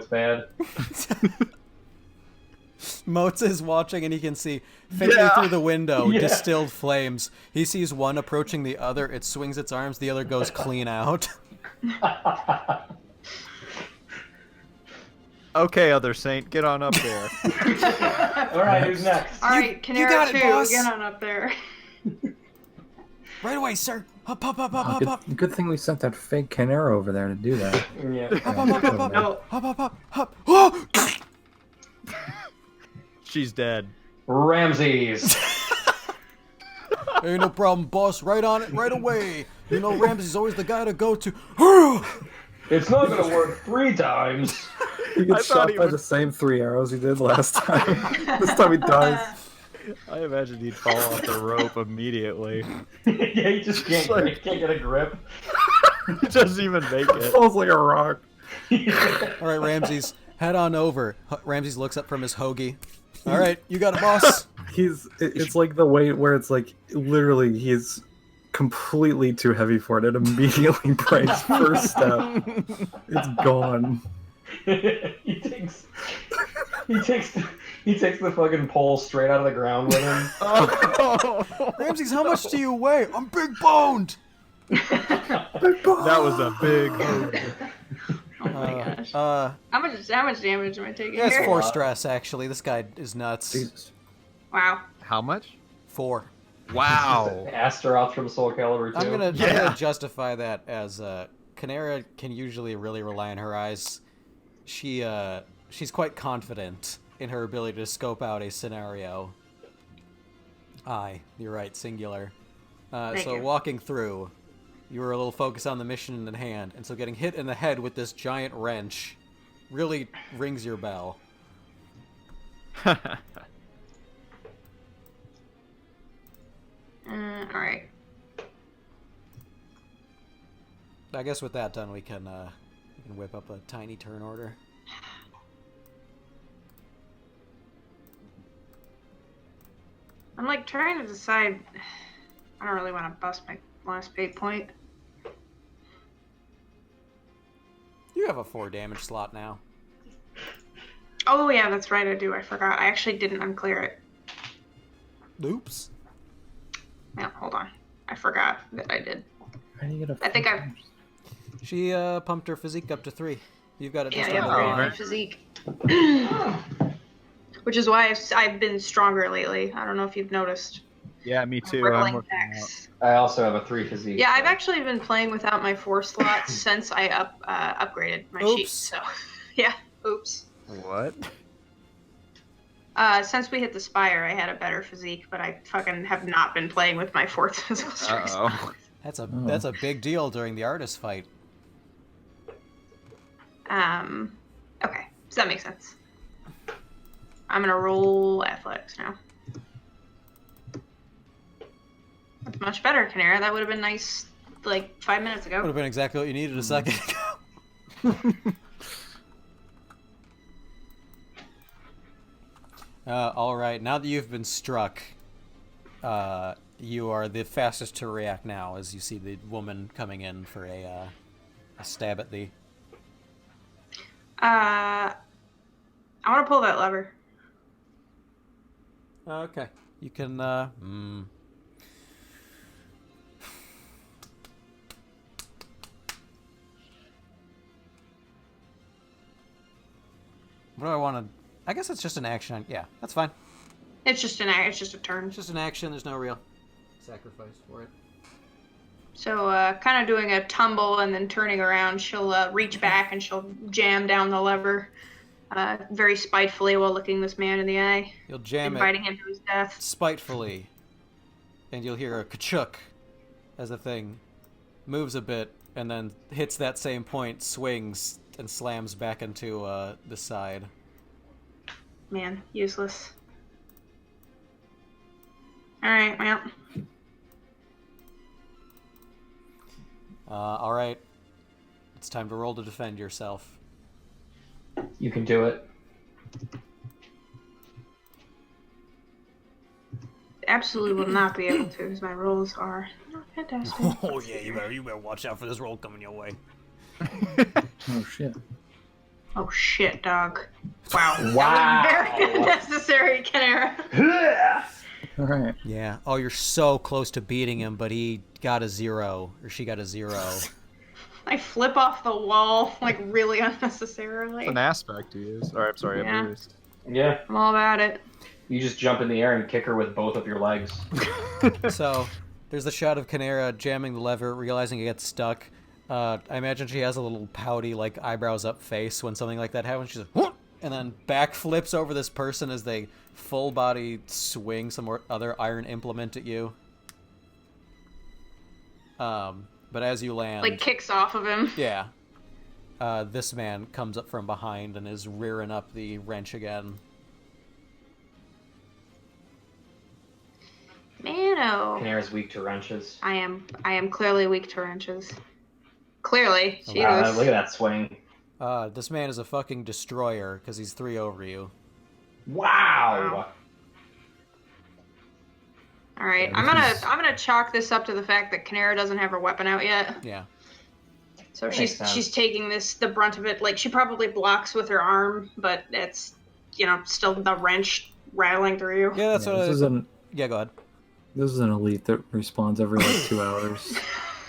bad. Motza is watching and he can see faintly through the window distilled flames. He sees one approaching the other. It swings its arms. The other goes clean out. Okay, other saint, get on up there. Alright, who's next? Alright, you Canara got it, 2, boss. get on up there. Right away, sir. Up, up, up, up, up, up. Good thing we sent that fake Canara over there to do that. Yeah. Up, up, up, up, up. No. Up, up, up, up. Oh! She's dead. Ramses. Ain't no problem, boss. Right on it, right away. You know Ramsey's always the guy to go to. It's not gonna work 3 times. He I gets thought shot he by would- the same 3 arrows he did last time. This time he dies. I imagine he'd fall off the rope immediately. Yeah, he just can't get a grip. He doesn't even make it. Falls like a rock. All right, Ramses, head on over. Ramses looks up from his hoagie. All right, you got it, boss. It's like the weight where it's like literally he's completely too heavy for it. It immediately breaks first step. It's gone. he takes the fucking pole straight out of the ground with him. Ramses, how much do you weigh? I'm big boned. That was a big hoagie. Oh my gosh. How much damage am I taking That's here? 4 stress, actually. This guy is nuts. Jesus. Wow. How much? 4. Wow. Astaroth from Soul Calibur 2. I'm gonna Yeah. justify that as Canara can usually really rely on her eyes. She's quite confident in her ability to scope out a scenario. Aye, you're right, singular. Thank So you. walking through, you were a little focused on the mission in hand, and so getting hit in the head with this giant wrench really rings your bell. Alright. I guess with that done, we can whip up a tiny turn order. I'm like trying to decide. I don't really want to bust my last fate point. You have a 4 damage slot now. Oh yeah, that's right, I do. I forgot. I actually didn't unclear it. Oops. Yeah, hold on. I forgot that I did. How do you get a I think I've... She pumped her physique up to 3. You've got it just Yeah, under the line. my physique. Which is why I've been stronger lately. I don't know if you've noticed. Yeah, me too. I'm Rippling working out. pecs. I also have a 3 physique. Yeah, I've actually been playing without my 4 slots since I upgraded my sheet. Oops. So, yeah, oops. What? Since we hit the Spire, I had a better physique, but I fucking have not been playing with my 4th physical strength. Uh-oh. That's a big deal during the artist fight. Okay, does that make sense? I'm gonna roll athletics now. That's much better, Canara. That would have been nice, like 5 minutes Would ago. have been exactly what you needed a second ago. All right, now that you've been struck, you are the fastest to react now as you see the woman coming in for a stab at thee. I want to pull that lever. Okay. You can, What do I want to... I guess it's just an action. Yeah, that's fine. It's just it's just a turn. It's just an action. There's no real sacrifice for it. So, kind of doing a tumble and then turning around, she'll reach back and she'll jam down the lever, very spitefully while looking this man in the eye, You'll jam it inviting him to his death. spitefully, and you'll hear a ka-chuk as the thing moves a bit and then hits that same point, swings, and slams back into the side. Man, useless. Alright, well. All right. It's time to roll to defend yourself. You can do it. Absolutely will not be able to, because my rolls are not fantastic. Oh yeah, you better watch out for this roll coming your way. Oh shit. Oh shit, dog. Wow. Wow. That was very unnecessary, Canera. All right. Yeah. Oh, you're so close to beating him, but he got a 0, or she got a 0. I flip off the wall, like, really unnecessarily. It's an aspect to use. Or I'm sorry, Yeah. a boost. Yeah. I'm all about it. You just jump in the air and kick her with both of your legs. So, there's the shot of Canera jamming the lever, realizing it gets stuck. I imagine she has a little pouty, like, eyebrows up face when something like that happens. She's like, "Whoop!" And then backflips over this person as they full body swing some other iron implement at you. But as you land... Like, kicks off of him. Yeah. This man comes up from behind and is rearing up the wrench again. Mano. Canara's weak to wrenches. I am clearly weak to wrenches. Clearly. Jesus. Wow, look at that swing. This man is a fucking destroyer because he's 3 over you. Wow. All right, I'm gonna chalk this up to the fact that Canera doesn't have her weapon out yet. Yeah. So That makes sense. she's taking the brunt of it. Like, she probably blocks with her arm, but it's, still the wrench rattling through you. Yeah, that's Yeah, what this Yeah, go ahead. is an elite that respawns every like 2 hours.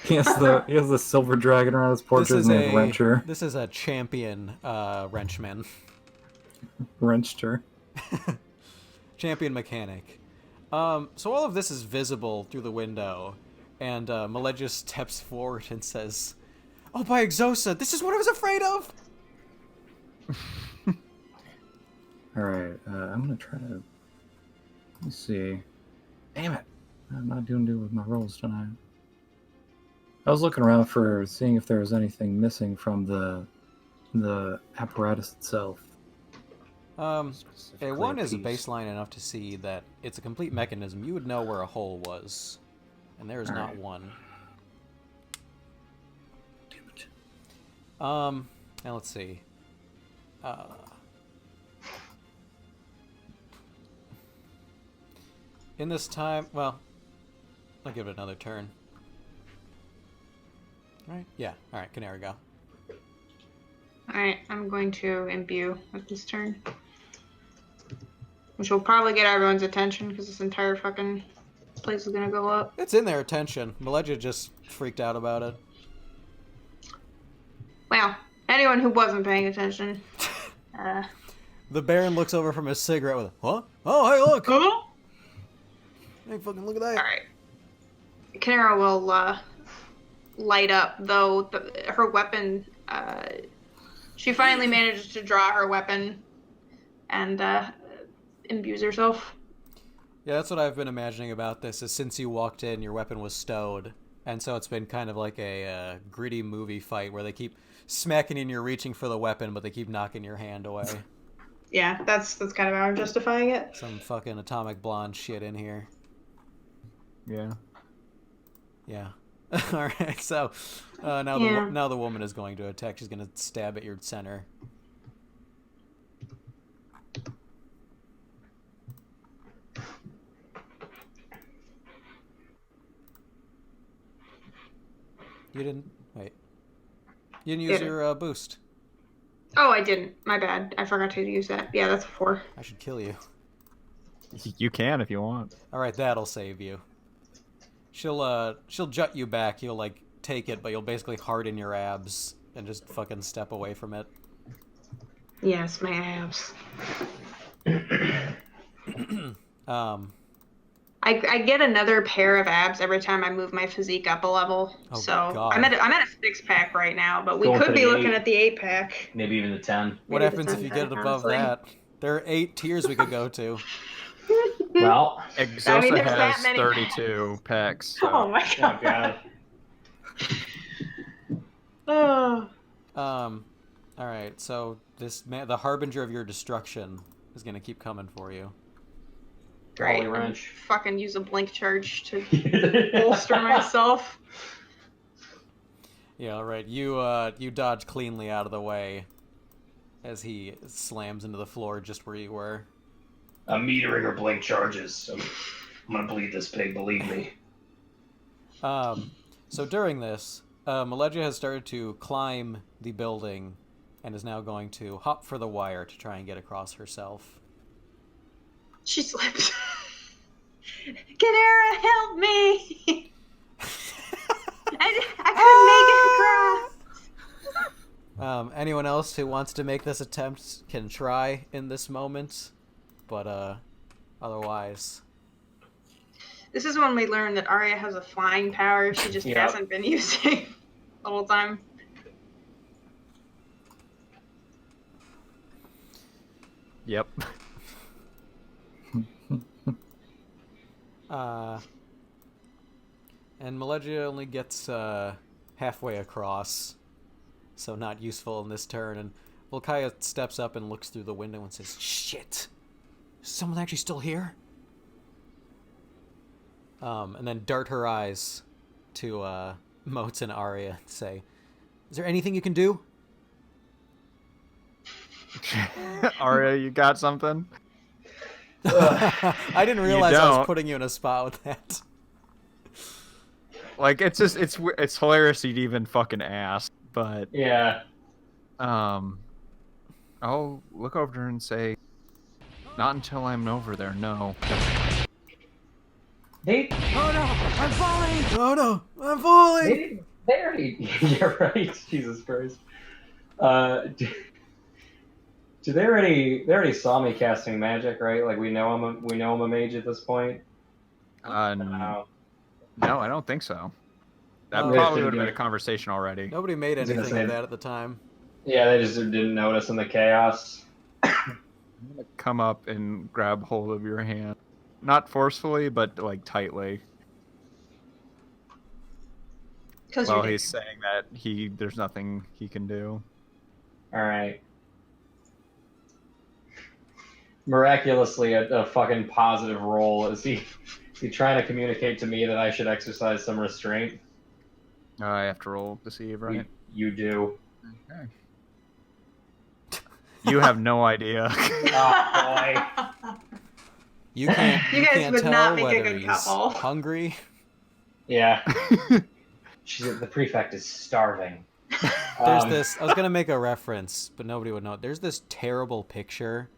He has the silver dragon around his portrait named Wrencher. This is a champion wrenchman. Wrenched her. Champion mechanic. So all of this is visible through the window, and Melegia steps forward and says, "Oh, by Exosa, this is what I was afraid of!" Alright, I'm gonna try to... Let's see. Damn it! I'm not doing good with my rolls tonight. I was looking around for seeing if there was anything missing from the apparatus itself. A Specifically 1 is a piece. baseline enough to see that it's a complete mechanism. You would know where a hole was, and there is not Alright. one. Damn it. Now let's see. In this time, well, I'll give it another turn. Right? Yeah. All right, Canary, go. All right, I'm going to imbue at this turn, which will probably get everyone's attention because this entire fucking place is gonna go up. It's in their attention. Melegia just freaked out about it. Well, anyone who wasn't paying attention. The Baron looks over from his cigarette with, "Huh? Oh, hey, look! All Hey, fucking look at that!" right. Canera will light up, though her weapon. She finally manages to draw her weapon and imbues herself. Yeah, that's what I've been imagining about this. Is since you walked in, your weapon was stowed, and so it's been kind of like a gritty movie fight where they keep smacking you and you're reaching for the weapon, but they keep knocking your hand away. Yeah, that's kind of how I'm justifying it. Some fucking Atomic Blonde shit in here. Yeah. Yeah. All right. So now Yeah. the woman is going to attack. She's going to stab at your center. You didn't wait. You didn't use Yeah. your boost. Oh, I didn't. My bad. I forgot to use that. Yeah, that's a 4. I should kill you. You can if you want. All right, that'll save you. She'll jut you back. You'll like take it, but you'll basically harden your abs and just fucking step away from it. Yes, my abs. I get another pair of abs every time I move my physique up a level. Oh, so God. I'm at a 6-pack right now, but we Going could for be the looking 8. at the 8-pack. Maybe even the 10. What Maybe happens if you get it 10, above honestly. that? There are 8 tiers we could go to. Well, Exosa there's that has many 32 packs. So. Oh my oh god. god. Oh. All right. So this the harbinger of your destruction is gonna keep coming for you. Great. Holy wrench. Fucking use a blink charge to bolster myself. Yeah. All right. You dodge cleanly out of the way as he slams into the floor just where you were. I'm metering her blink charges, so I'm gonna bleed this pig, believe me. So during this, Melegia has started to climb the building and is now going to hop for the wire to try and get across herself. She slipped. Canera, help me! I couldn't make it across. Anyone else who wants to make this attempt can try in this moment, but otherwise... This is when we learn that Arya has a flying power she just hasn't been using the whole time. Yep. And Melegia only gets halfway across, so not useful in this turn. And Volkaya steps up and looks through the window and says, "Shit! Is someone actually still here?" And then dart her eyes to Moats and Arya and say, "Is there anything you can do?" Arya, you got something? I didn't realize I was don't. putting you in a spot with that. Like, it's just it's hilarious you'd even fucking ask, but Yeah. I'll look over to her and say, not until I'm over there, no. They Oh no, I'm falling! Oh no, I'm falling! they already. You're right. Jesus Christ. Do they already saw me casting magic, right? Like we know I'm a mage at this point. No, I don't think so. That Oh. probably would have been a conversation already. Nobody made I was gonna anything say- of that at the time. Yeah, they just didn't notice in the chaos. Come up and grab hold of your hand. Not forcefully, but like tightly. Because Well, he's saying that there's nothing he can do. All right. Miraculously, a fucking positive roll. Is he trying to communicate to me that I should exercise some restraint? I have to roll deceive, right? You do. Okay. You have no idea. Oh boy. You can't. You guys can't would tell not make a whether good he's couple. hungry. Yeah. The prefect is starving. There's this. I was gonna make a reference, but nobody would know. There's this terrible picture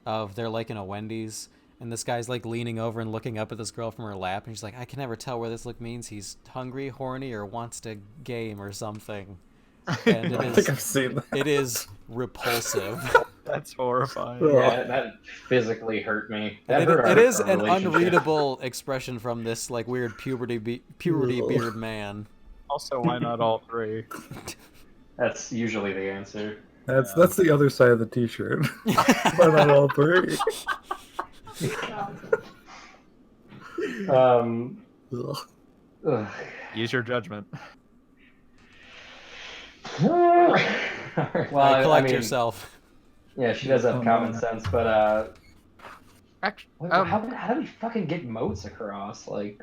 of they're like in a Wendy's, and this guy's like leaning over and looking up at this girl from her lap, and she's like, "I can never tell where this look means he's hungry, horny, or wants to game or something." And I think I've seen that. it is repulsive. That's horrifying. Yeah, that physically hurt me. That hurt It our- is our an relationship. unreadable expression from this like weird puberty beard man. Also, why not all three? That's usually the answer. That's the other side of the T-shirt. But not all three. Ugh. Ugh. Use your judgment. Well, Collect I mean, yourself. Yeah, she does have Oh, common no. sense, but Actually, how do we fucking get moats across? Like,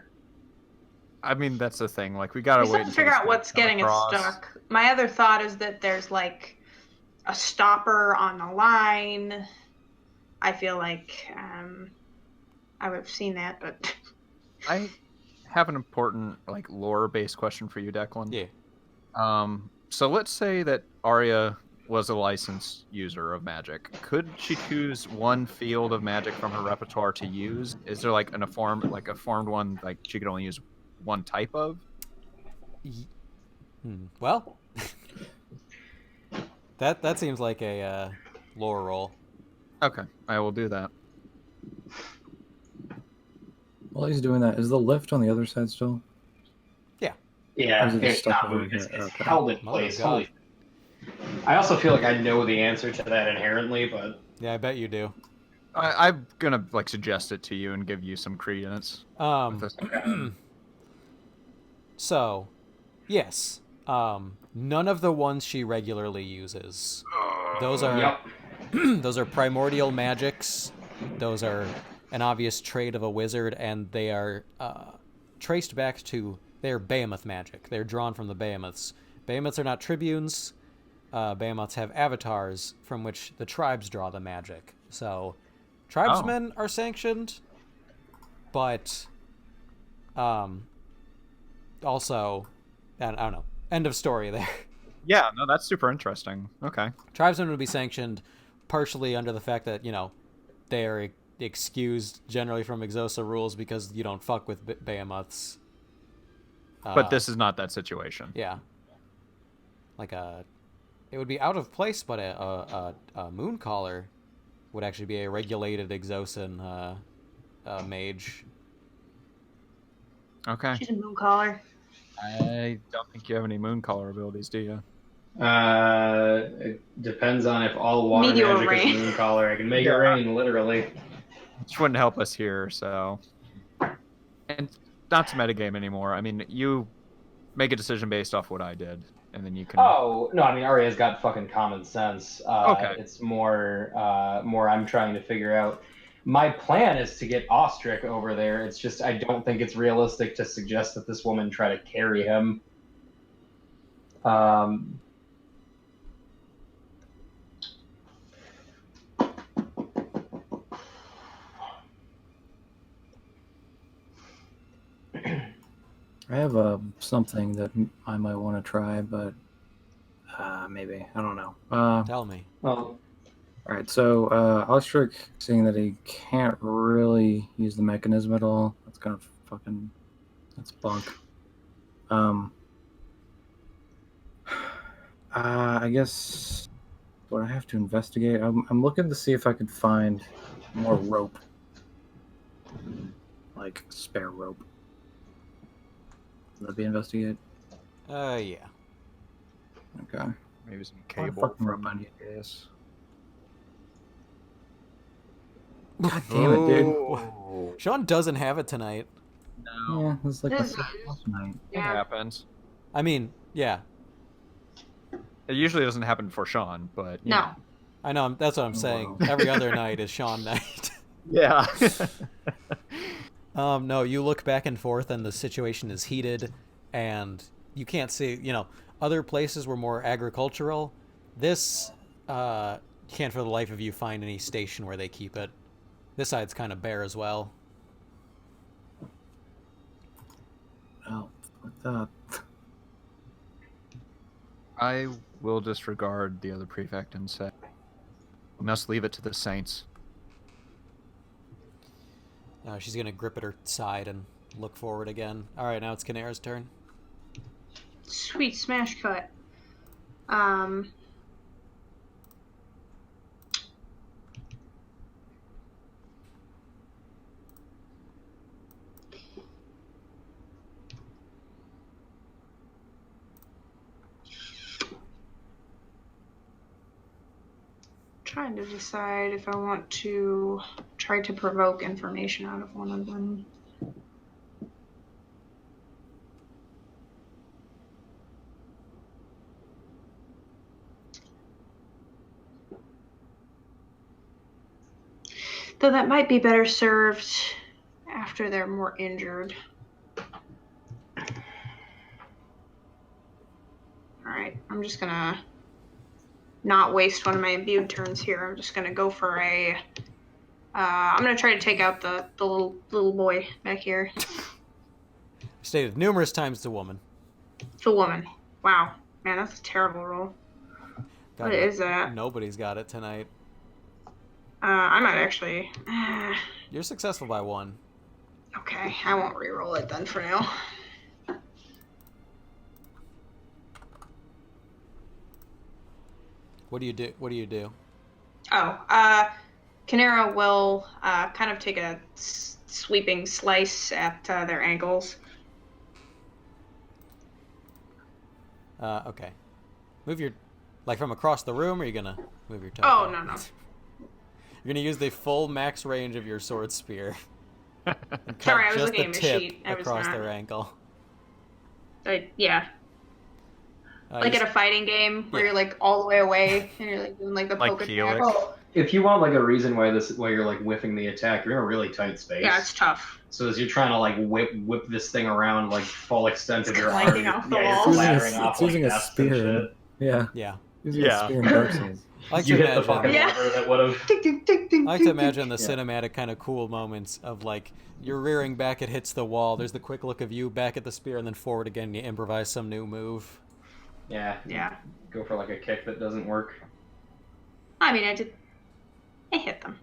I mean, that's the thing. Like, we gotta We wait. still have to until figure this out thing what's comes getting it across. stuck. My other thought is that there's like a stopper on the line. I feel like I would have seen that, but I have an important, like, lore-based question for you, Declan. Yeah. So let's say that Arya was a licensed user of magic. Could she choose one field of magic from her repertoire to use? Is there like a formed one, like she could only use one type of? Well, that seems like a lore roll. Okay, I will do that. While he's doing that, is the lift on the other side still? yeah, Or is it just it's stuck not over moving. It's here? Okay. held in Mother place. of God. Holy. I also feel like I know the answer to that inherently, but Yeah, I bet you do. I'm gonna like suggest it to you and give you some credence. With this. So, yes. None of the ones she regularly uses. Those are yep. those are primordial magics. Those are an obvious trait of a wizard, and they are traced back to their Behemoth magic. They're drawn from the Behemoths. Behemoths are not tribunes. Behemoths have avatars from which the tribes draw the magic. So, tribesmen are sanctioned, but also, I don't know. End of story there. Yeah, no, that's super interesting. Okay. Tribesmen would be sanctioned partially under the fact that, they are excused generally from Exosa rules because you don't fuck with Behemoths. But this is not that situation. Yeah. Like it would be out of place, but a Mooncaller would actually be a regulated Exosan mage. Okay. She's a mooncaller. I don't think you have any Mooncaller abilities, do you? It depends on if all water Meteor magic rain. is Mooncaller. I can make it Yeah. rain, literally. Which wouldn't help us here, so... And not to metagame anymore. I mean, you make a decision based off what I did, and then you can... Oh, no, I mean, Arya's got fucking common sense. Okay. It's more I'm trying to figure out. My plan is to get Ostrich over there. It's just I don't think it's realistic to suggest that this woman try to carry him. I have something that I might want to try, but maybe I don't know. Tell me. Well, All right, so Ostrich, seeing that he can't really use the mechanism at all, that's bunk. I guess what I have to investigate. I'm looking to see if I could find more rope, like spare rope. Would that be investigate? Yeah. Okay. Maybe some What cable fucking from rope I need? Yes. God damn it, dude. Oh, Sean doesn't have it tonight. no. Yeah, this is like my This second is- one tonight. It happens. I mean, yeah. It usually doesn't happen for Sean, but... you No. know. I know, that's what I'm saying. Wow. Every other night is Sean night. Yeah. No, you look back and forth and the situation is heated and you can't see, other places were more agricultural. This, you can't for the life of you find any station where they keep it. This side's kind of bare as well. Oh, what the? I will disregard the other prefect and say, we must leave it to the saints. She's going to grip at her side and look forward again. All right, now it's Canera's turn. Sweet smash cut. Trying to decide if I want to try to provoke information out of one of them. Though that might be better served after they're more injured. Alright, I'm just gonna not waste one of my imbued turns here. I'm just gonna go for a... I'm gonna try to take out the little boy back here. Stated numerous times to woman. The woman. Wow. Man, that's a terrible roll. God, What is that? Nobody's got it tonight. I might actually... You're successful by one. okay, I won't re-roll it then for now. What do you do? Oh, Canera will kind of take a sweeping slice at their ankles. Okay. Move your... Like from across the room, or are you going to move your toe? Oh, no. You're going to use the full max range of your sword spear. And cut Sorry, I was just looking the at my tip sheet. I was across not. their ankle. Yeah. Like you at a fighting game where Yeah. you're like all the way away and you're like doing like the Like poke Keelik. attack. well, if you want like a reason why you're like whiffing the attack, you're in a really tight space. Yeah, it's tough. So as you're trying to like whip this thing around like full extent of It's your arm, gliding off the you're walls. clattering It's off using like a desks and spear. shit. Yeah. Yeah. Using Yeah. a spear in Dark Souls. I like You to hit the fucking imagine... Yeah. lever that would have. Ding, ding, ding, ding, I like to ding, imagine the Yeah. cinematic kind of cool moments of like you're rearing back, it hits the wall. There's the quick look of you back at the spear, and then forward again. You improvise some new move. Yeah. Yeah. Go for like a kick that doesn't work. I mean, I hit them.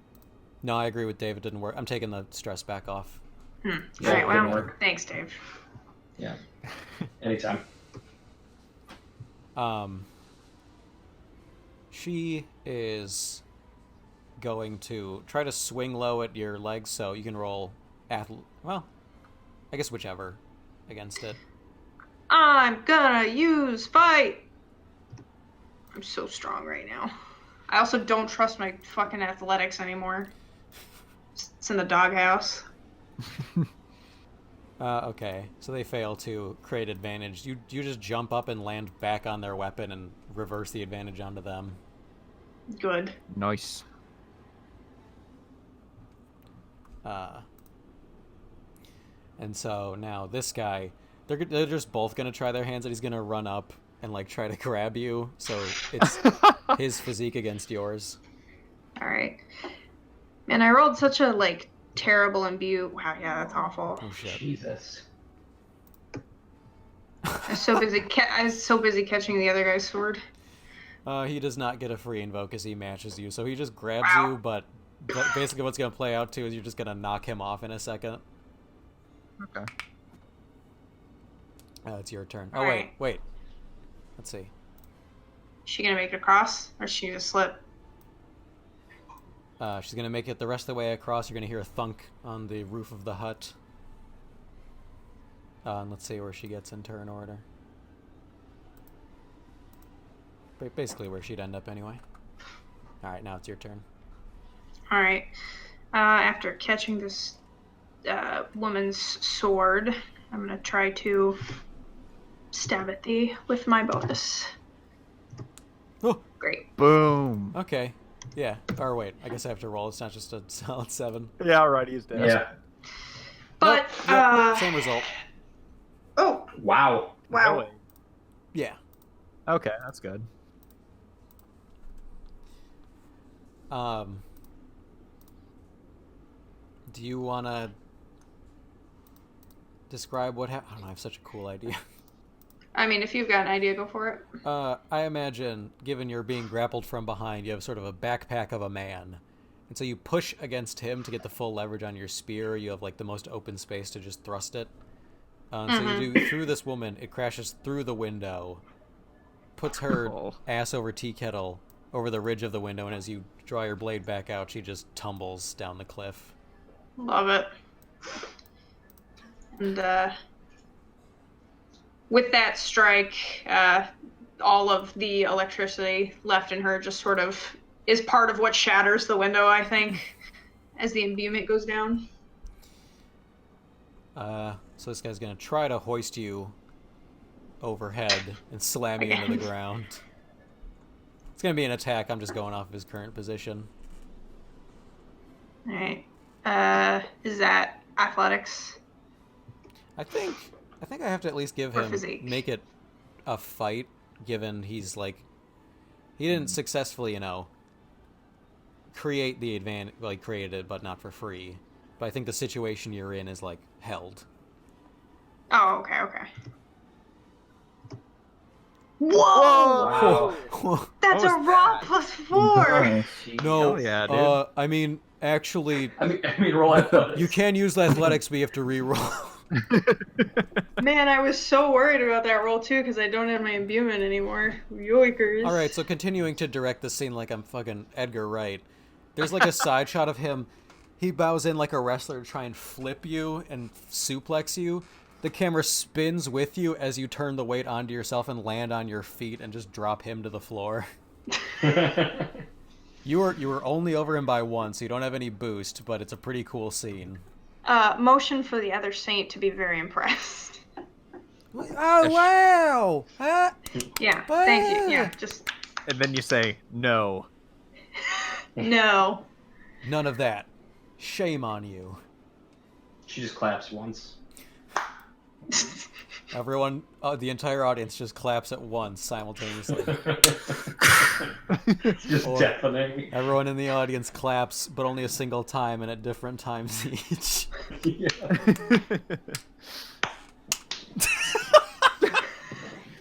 No, I agree with Dave. It didn't work. I'm taking the stress back off. Yeah, All right, it didn't well, work. thanks, Dave. Yeah. Anytime. She is going to try to swing low at your legs, so you can roll well, I guess whichever against it. I'm gonna use fight. I'm so strong right now. I also don't trust my fucking athletics anymore. It's in the doghouse. Okay, so they fail to create advantage. You just jump up and land back on their weapon and reverse the advantage onto them. Good. Nice. And so now this guy, they're just both gonna try their hands, and he's gonna run up and like try to grab you. So it's his physique against yours. All right. Man, I rolled such a like terrible imbue. Wow, yeah, that's awful. Oh shit! Jesus. I was so busy. I was so busy catching the other guy's sword. He does not get a free invoke as he matches you, so he just grabs Wow. you. But basically, what's gonna play out too is you're just gonna knock him off in a second. Okay. It's your turn. All Oh right. wait. Let's see. Is she gonna make it across, or is she gonna slip? She's gonna make it the rest of the way across. You're gonna hear a thunk on the roof of the hut. And let's see where she gets in turn order. Basically where she'd end up anyway. Alright, now it's your turn. All right. After catching this woman's sword, I'm gonna try to stab at thee with my bonus. Oh! Great. Boom. Okay. Yeah. Or wait, I guess I have to roll. It's not just a solid 7. Yeah, right. He's dead. Yeah. But Yep, same result. oh Wow. wow. Really? Yeah. Okay, that's good. Do you want to describe what happened? I don't know, I have such a cool idea. I mean, if you've got an idea, go for it. I imagine, given you're being grappled from behind, you have sort of a backpack of a man. And so you push against him to get the full leverage on your spear. You have, like, the most open space to just thrust it. So you do through this woman. It crashes through the window, puts her Oh. ass over tea kettle over the ridge of the window, and as you draw your blade back out, she just tumbles down the cliff. Love it. And with that strike, all of the electricity left in her just sort of is part of what shatters the window, I think, as the imbuement goes down. So this guy's gonna try to hoist you overhead and slam you into the Again. ground. It's gonna be an attack. I'm just going off of his current position. All right. Is that athletics? I think I have to at least give Or him physique. make it a fight, given he's like he didn't successfully, create the advantage, like created it, but not for free. But I think the situation you're in is like held. Oh, okay, okay. Whoa! Wow. That's a What was raw that? +4. Nice. No, Hell yeah, dude. I mean, actually, I mean, roll athletics. you can use athletics, but you have to re-roll. Man, I was so worried about that roll too because I don't have my imbuement anymore. Yoikers. All right, so continuing to direct the scene like I'm fucking Edgar Wright. There's like a side shot of him. He bows in like a wrestler to try and flip you and suplex you. The camera spins with you as you turn the weight onto yourself and land on your feet and just drop him to the floor. You were only over him by 1, so you don't have any boost, but it's a pretty cool scene. Motion for the other saint to be very impressed. Oh wow! Yeah, thank you. Yeah, just And then you say no. no. None of that. Shame on you. She just claps once. Everyone, the entire audience just claps at once simultaneously. It's just Or- deafening. Everyone in the audience claps, but only a single time and at different times each. Yeah.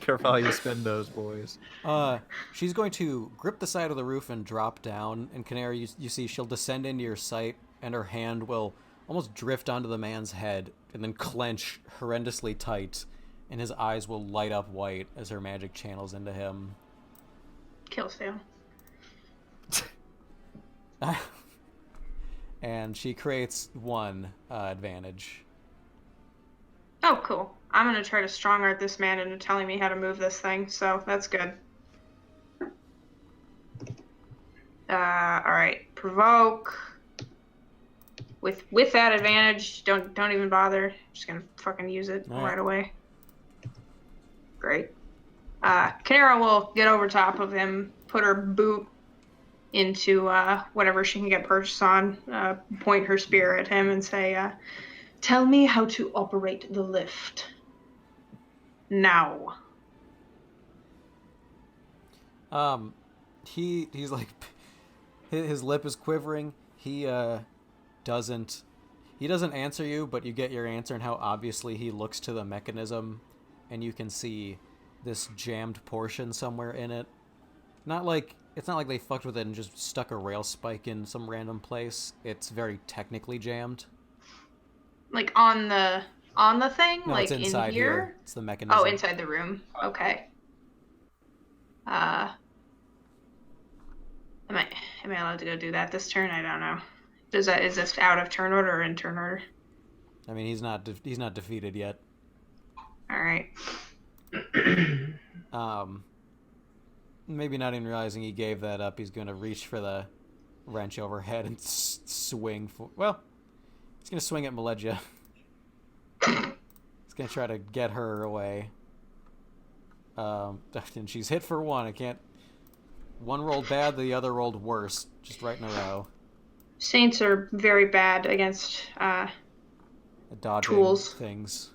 Careful how you spin those, boys. She's going to grip the side of the roof and drop down. And Canary, you see she'll descend into your sight, and her hand will almost drift onto the man's head and then clench horrendously tight, and his eyes will light up white as her magic channels into him. Kill fail. And she creates one advantage. Oh, cool. I'm gonna try to strong art this man into telling me how to move this thing, so that's good. Alright. Provoke. With that advantage, don't even bother. I'm just gonna fucking use it right away. Great. Kanera will get over top of him, put her boot into whatever she can get purchased on, point her spear at him and say, tell me how to operate the lift. Now. He's like, his lip is quivering. He doesn't answer you, but you get your answer and how obviously he looks to the mechanism, and you can see this jammed portion somewhere in it. It's not like they fucked with it and just stuck a rail spike in some random place. It's very technically jammed. Like on the thing? No, like it's inside in here? It's the mechanism. Oh, inside the room. Okay. Am I allowed to go do that this turn? I don't know. Is this out of turn order or in turn order? I mean, he's not defeated yet. All right. Maybe not even realizing he gave that up, he's going to reach for the wrench overhead and swing for... Well, he's going to swing at Melegia. He's going to try to get her away. And she's hit for one. I can't... One rolled bad, the other rolled worse. Just right in a row. Saints are very bad against dodging tools. Things.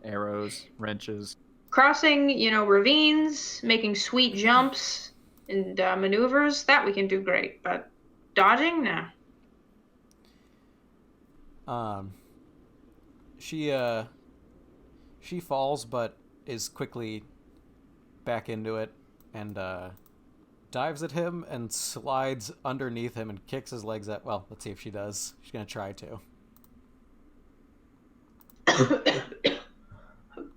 Arrows, wrenches. Crossing, ravines, making sweet jumps and maneuvers, that we can do great. But dodging, no. She falls, but is quickly back into it and dives at him and slides underneath him and kicks his legs at... Well, let's see if she does. She's going to try to.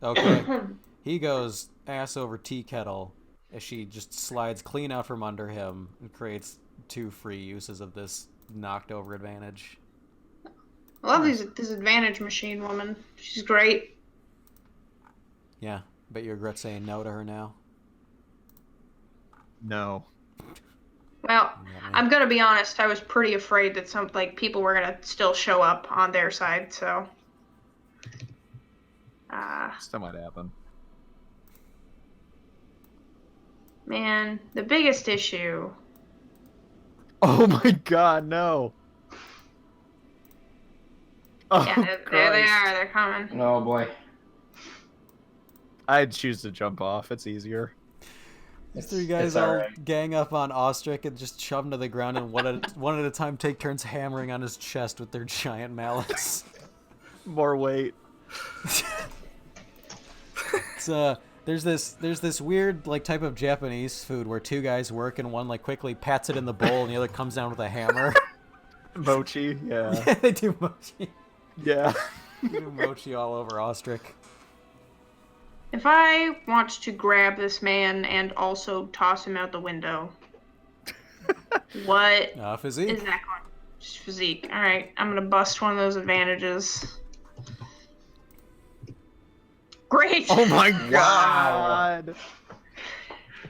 Okay. He goes ass over tea kettle as she just slides clean out from under him and creates 2 free uses of this knocked over advantage. I love this advantage machine woman. She's great. Yeah, bet you regret saying no to her now. No. Well, I'm gonna be honest. I was pretty afraid that some people were gonna still show up on their side. So, Still might happen. Man, the biggest issue. Oh my god, no. Oh, Yeah, there they are. They're coming. Oh boy. I'd choose to jump off. It's easier. These 3 guys all gang up on Ostrich and just shove him to the ground and one at a time take turns hammering on his chest with their giant mallets. More weight. It's there's this weird type of Japanese food where 2 guys work and one quickly pats it in the bowl and the other comes down with a hammer. Mochi, yeah. Yeah, they do mochi. Yeah. They do mochi all over Ostrich. If I want to grab this man and also toss him out the window, what Physique. is that going? Just physique. All right, I'm gonna bust one of those advantages. Great. Oh my Wow. god.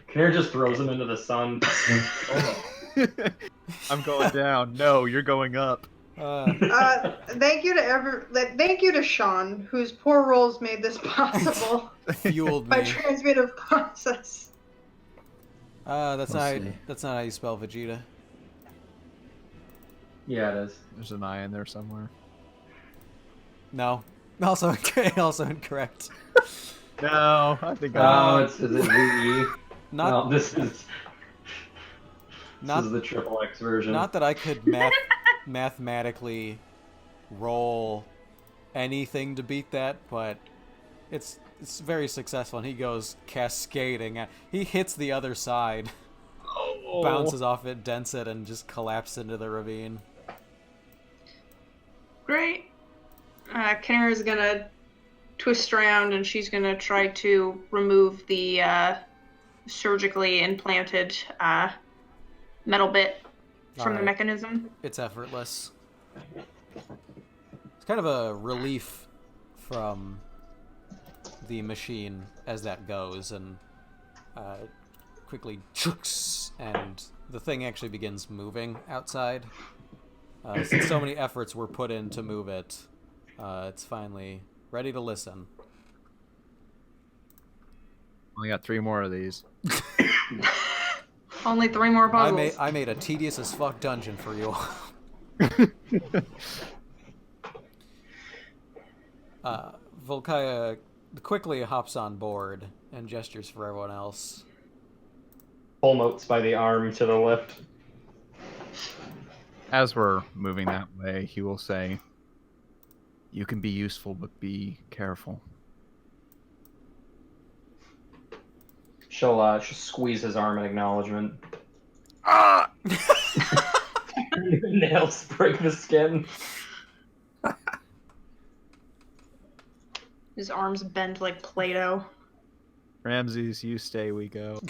Kanera just throws him into the sun. I'm going down. No, you're going up. Thank you to Sean, whose poor rolls made this possible Fueled by me. transmutive process. That's Let's not see. that's not how you spell Vegeta. Yeah, it is. There's an eye in there somewhere. No. Also incorrect. No, I think Is it VE? Not No, this is not the triple X version. not that I could mathematically roll anything to beat that, but it's it's very successful, and he goes cascading. He hits the other side, bounces off it, dents it, and just collapses into the ravine. Great. Kinera's gonna twist around and she's gonna try to remove the surgically implanted metal bit from the Alright. mechanism. It's effortless. It's kind of a relief from the machine as that goes, and quickly chooks, and the thing actually begins moving outside. Since so many efforts were put in to move it, it's finally ready to listen. Only got 3 more of these. Only 3 more puzzles. I made a tedious as fuck dungeon for you all. Volkaya quickly hops on board and gestures for everyone else. Pulmotes by the arm to the lift. As we're moving that way, he will say, "You can be useful, but be careful." She'll squeeze his arm in acknowledgement. Ah! Nails break the skin. His arms bend like Play-Doh. Ramses, you stay, we go.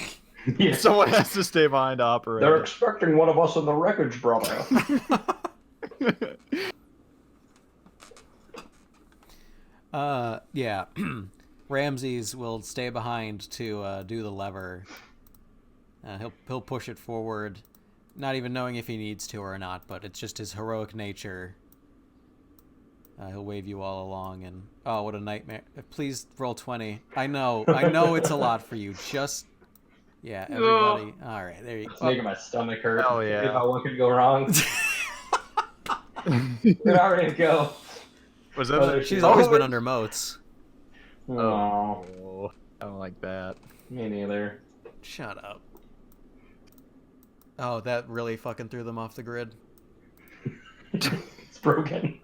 Yeah. Someone has to stay behind to operate. They're expecting one of us in the wreckage, brother. Yeah. Ramses will stay behind to do the lever. He'll push it forward, not even knowing if he needs to or not, but it's just his heroic nature. He'll wave you all along, and oh, what a nightmare! Please roll 20. I know it's a lot for you. Just yeah, everybody. All right, there you It's go. making my stomach hurt. Hell yeah. If what could go wrong? Where'd already go? Was Brother, that? She's always been under moats. Oh, Oh, I don't like that. me neither. Shut up. Oh, that really fucking threw them off the grid. It's broken.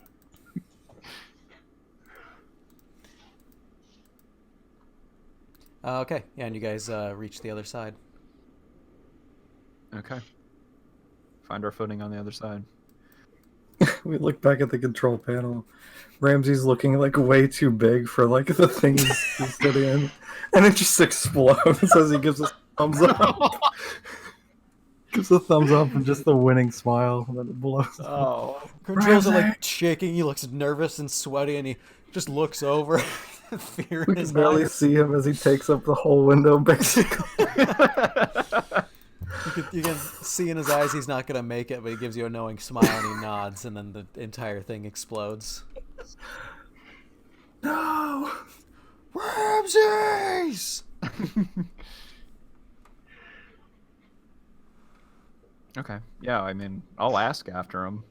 Okay, yeah, and you guys reach the other side. Okay. Find our footing on the other side. We look back at the control panel. Ramsey's looking like way too big for like the thing he's sitting in, and it just explodes as he gives us a thumbs up. Gives a thumbs up and just the winning smile, and then it blows. Oh. Controls are Ramsey! like shaking. He looks nervous and sweaty, and he just looks over. Fear in We can his barely eyes. see him as he takes up the whole window, basically. You can see in his eyes he's not gonna make it, but he gives you a knowing smile and he nods, and then the entire thing explodes. No! Ramses! Okay. Yeah, I mean, I'll ask after him,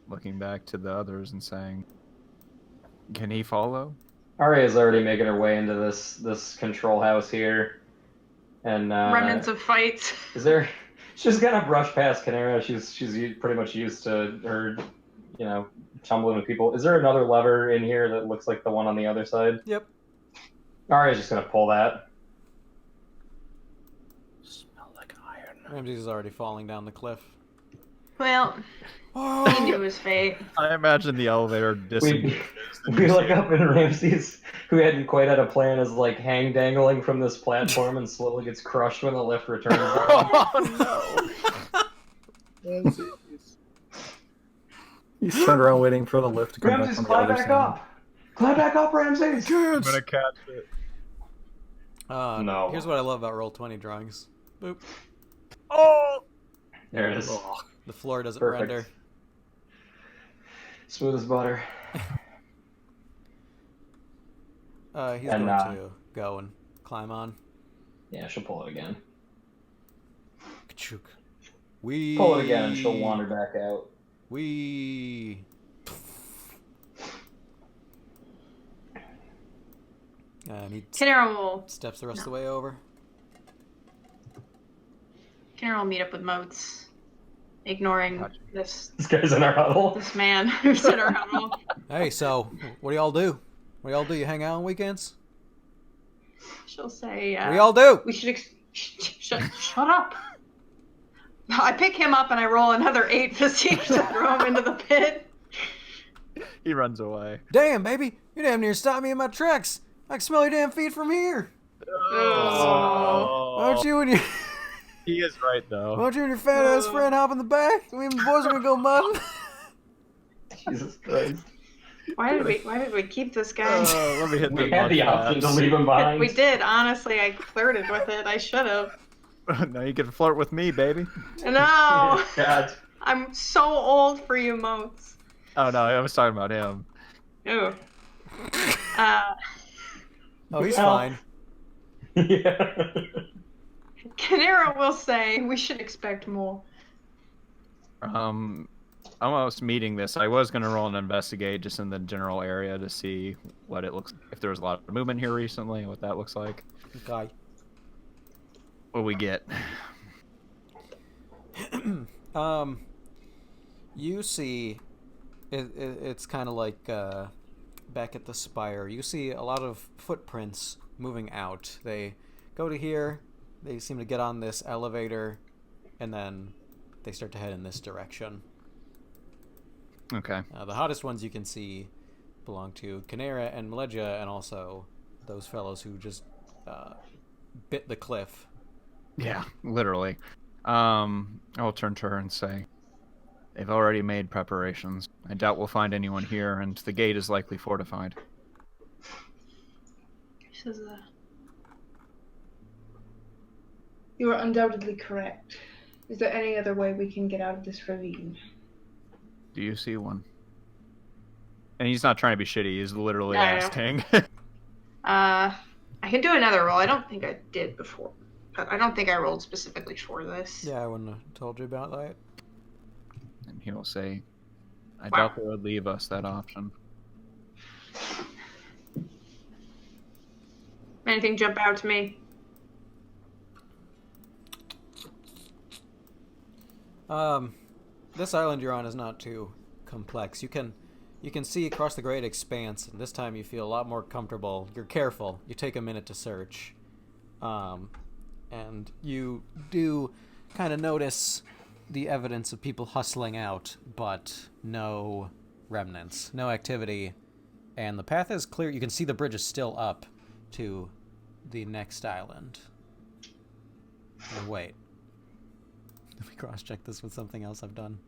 looking back to the others and saying, "Can he follow?" Arya's already making her way into this control house here, and Remnants of fights. is there? She's gonna brush past Kinera. She's pretty much used to her, tumbling with people. Is there another lever in here that looks like the one on the other side? Yep. Arya's just gonna pull that. Smell like iron. Ramses is already falling down the cliff. Well, he Oh! knew his fate. I imagine the elevator disengaged. We look up and Ramses, who hadn't quite had a plan, is like hang dangling from this platform and slowly gets crushed when the lift returns. Oh no! He's turned around waiting for the lift to come Ramses, back on the climb other back side. up! Climb back up, Ramses! I'm gonna catch it. No. Here's what I love about Roll20 drawings. Boop. Oh! There it is. The floor doesn't Perfect. render. Smooth as butter. He's And, going to go and climb on. Yeah, she'll pull it again. Ka-chook. Wee. Pull it again and she'll wander back out. Wee. And he Kinera will steps the rest of the way over. meet up with Moats, ignoring Gotcha. this This guy's in our huddle. man who's in our huddle. Hey, so what do y'all do? What do y'all do? You hang out on weekends? She'll say, We all do. we should shut up. I pick him up and I roll another 8 to see to throw him into the pit. He runs away. Damn, baby, you damn near stopped me in my tracks. I can smell your damn feet from here. Oh. Why don't you and your He is right though. why don't you and your fat ass friend hop in the back? We and the boys are gonna go mudding. Jesus Christ. Why did we keep this guy? Let me hit We the had the option to leave him behind. We did, honestly. I flirted with it. I should have. Now you can flirt with me, baby. No! God. I'm so old for you, Moats. Oh no, I was talking about him. Ooh. Oh, he's Well. fine. Yeah. Canera will say we should expect more. Almost meeting this, I was gonna roll and investigate just in the general area to see what it looks. If there was a lot of movement here recently, what that looks like. Okay. What we get? You see, it's kind of like back at the spire. You see a lot of footprints moving out. They go to here. They seem to get on this elevator, and then they start to head in this direction. Okay. The hottest ones you can see belong to Canera and Melegia, and also those fellows who just bit the cliff. Yeah, literally. I'll turn to her and say, they've already made preparations. I doubt we'll find anyone here, and the gate is likely fortified. She says, you are undoubtedly correct. Is there any other way we can get out of this ravine? Do you see one? And he's not trying to be shitty, he's literally Yeah, yeah. asking. I can do another roll. I don't think I did before. But I don't think I rolled specifically for this. Yeah, I wouldn't have told you about that. And he'll say, I Wow. doubt they would leave us that option. Anything jump out to me? This island you're on is not too complex. You can see across the great expanse, and this time you feel a lot more comfortable. You're careful. You take a minute to search. And you do kind of notice the evidence of people hustling out, but no remnants, no activity, and the path is clear. You can see the bridge is still up to the next island. Oh, wait. Let me cross-check this with something else I've done.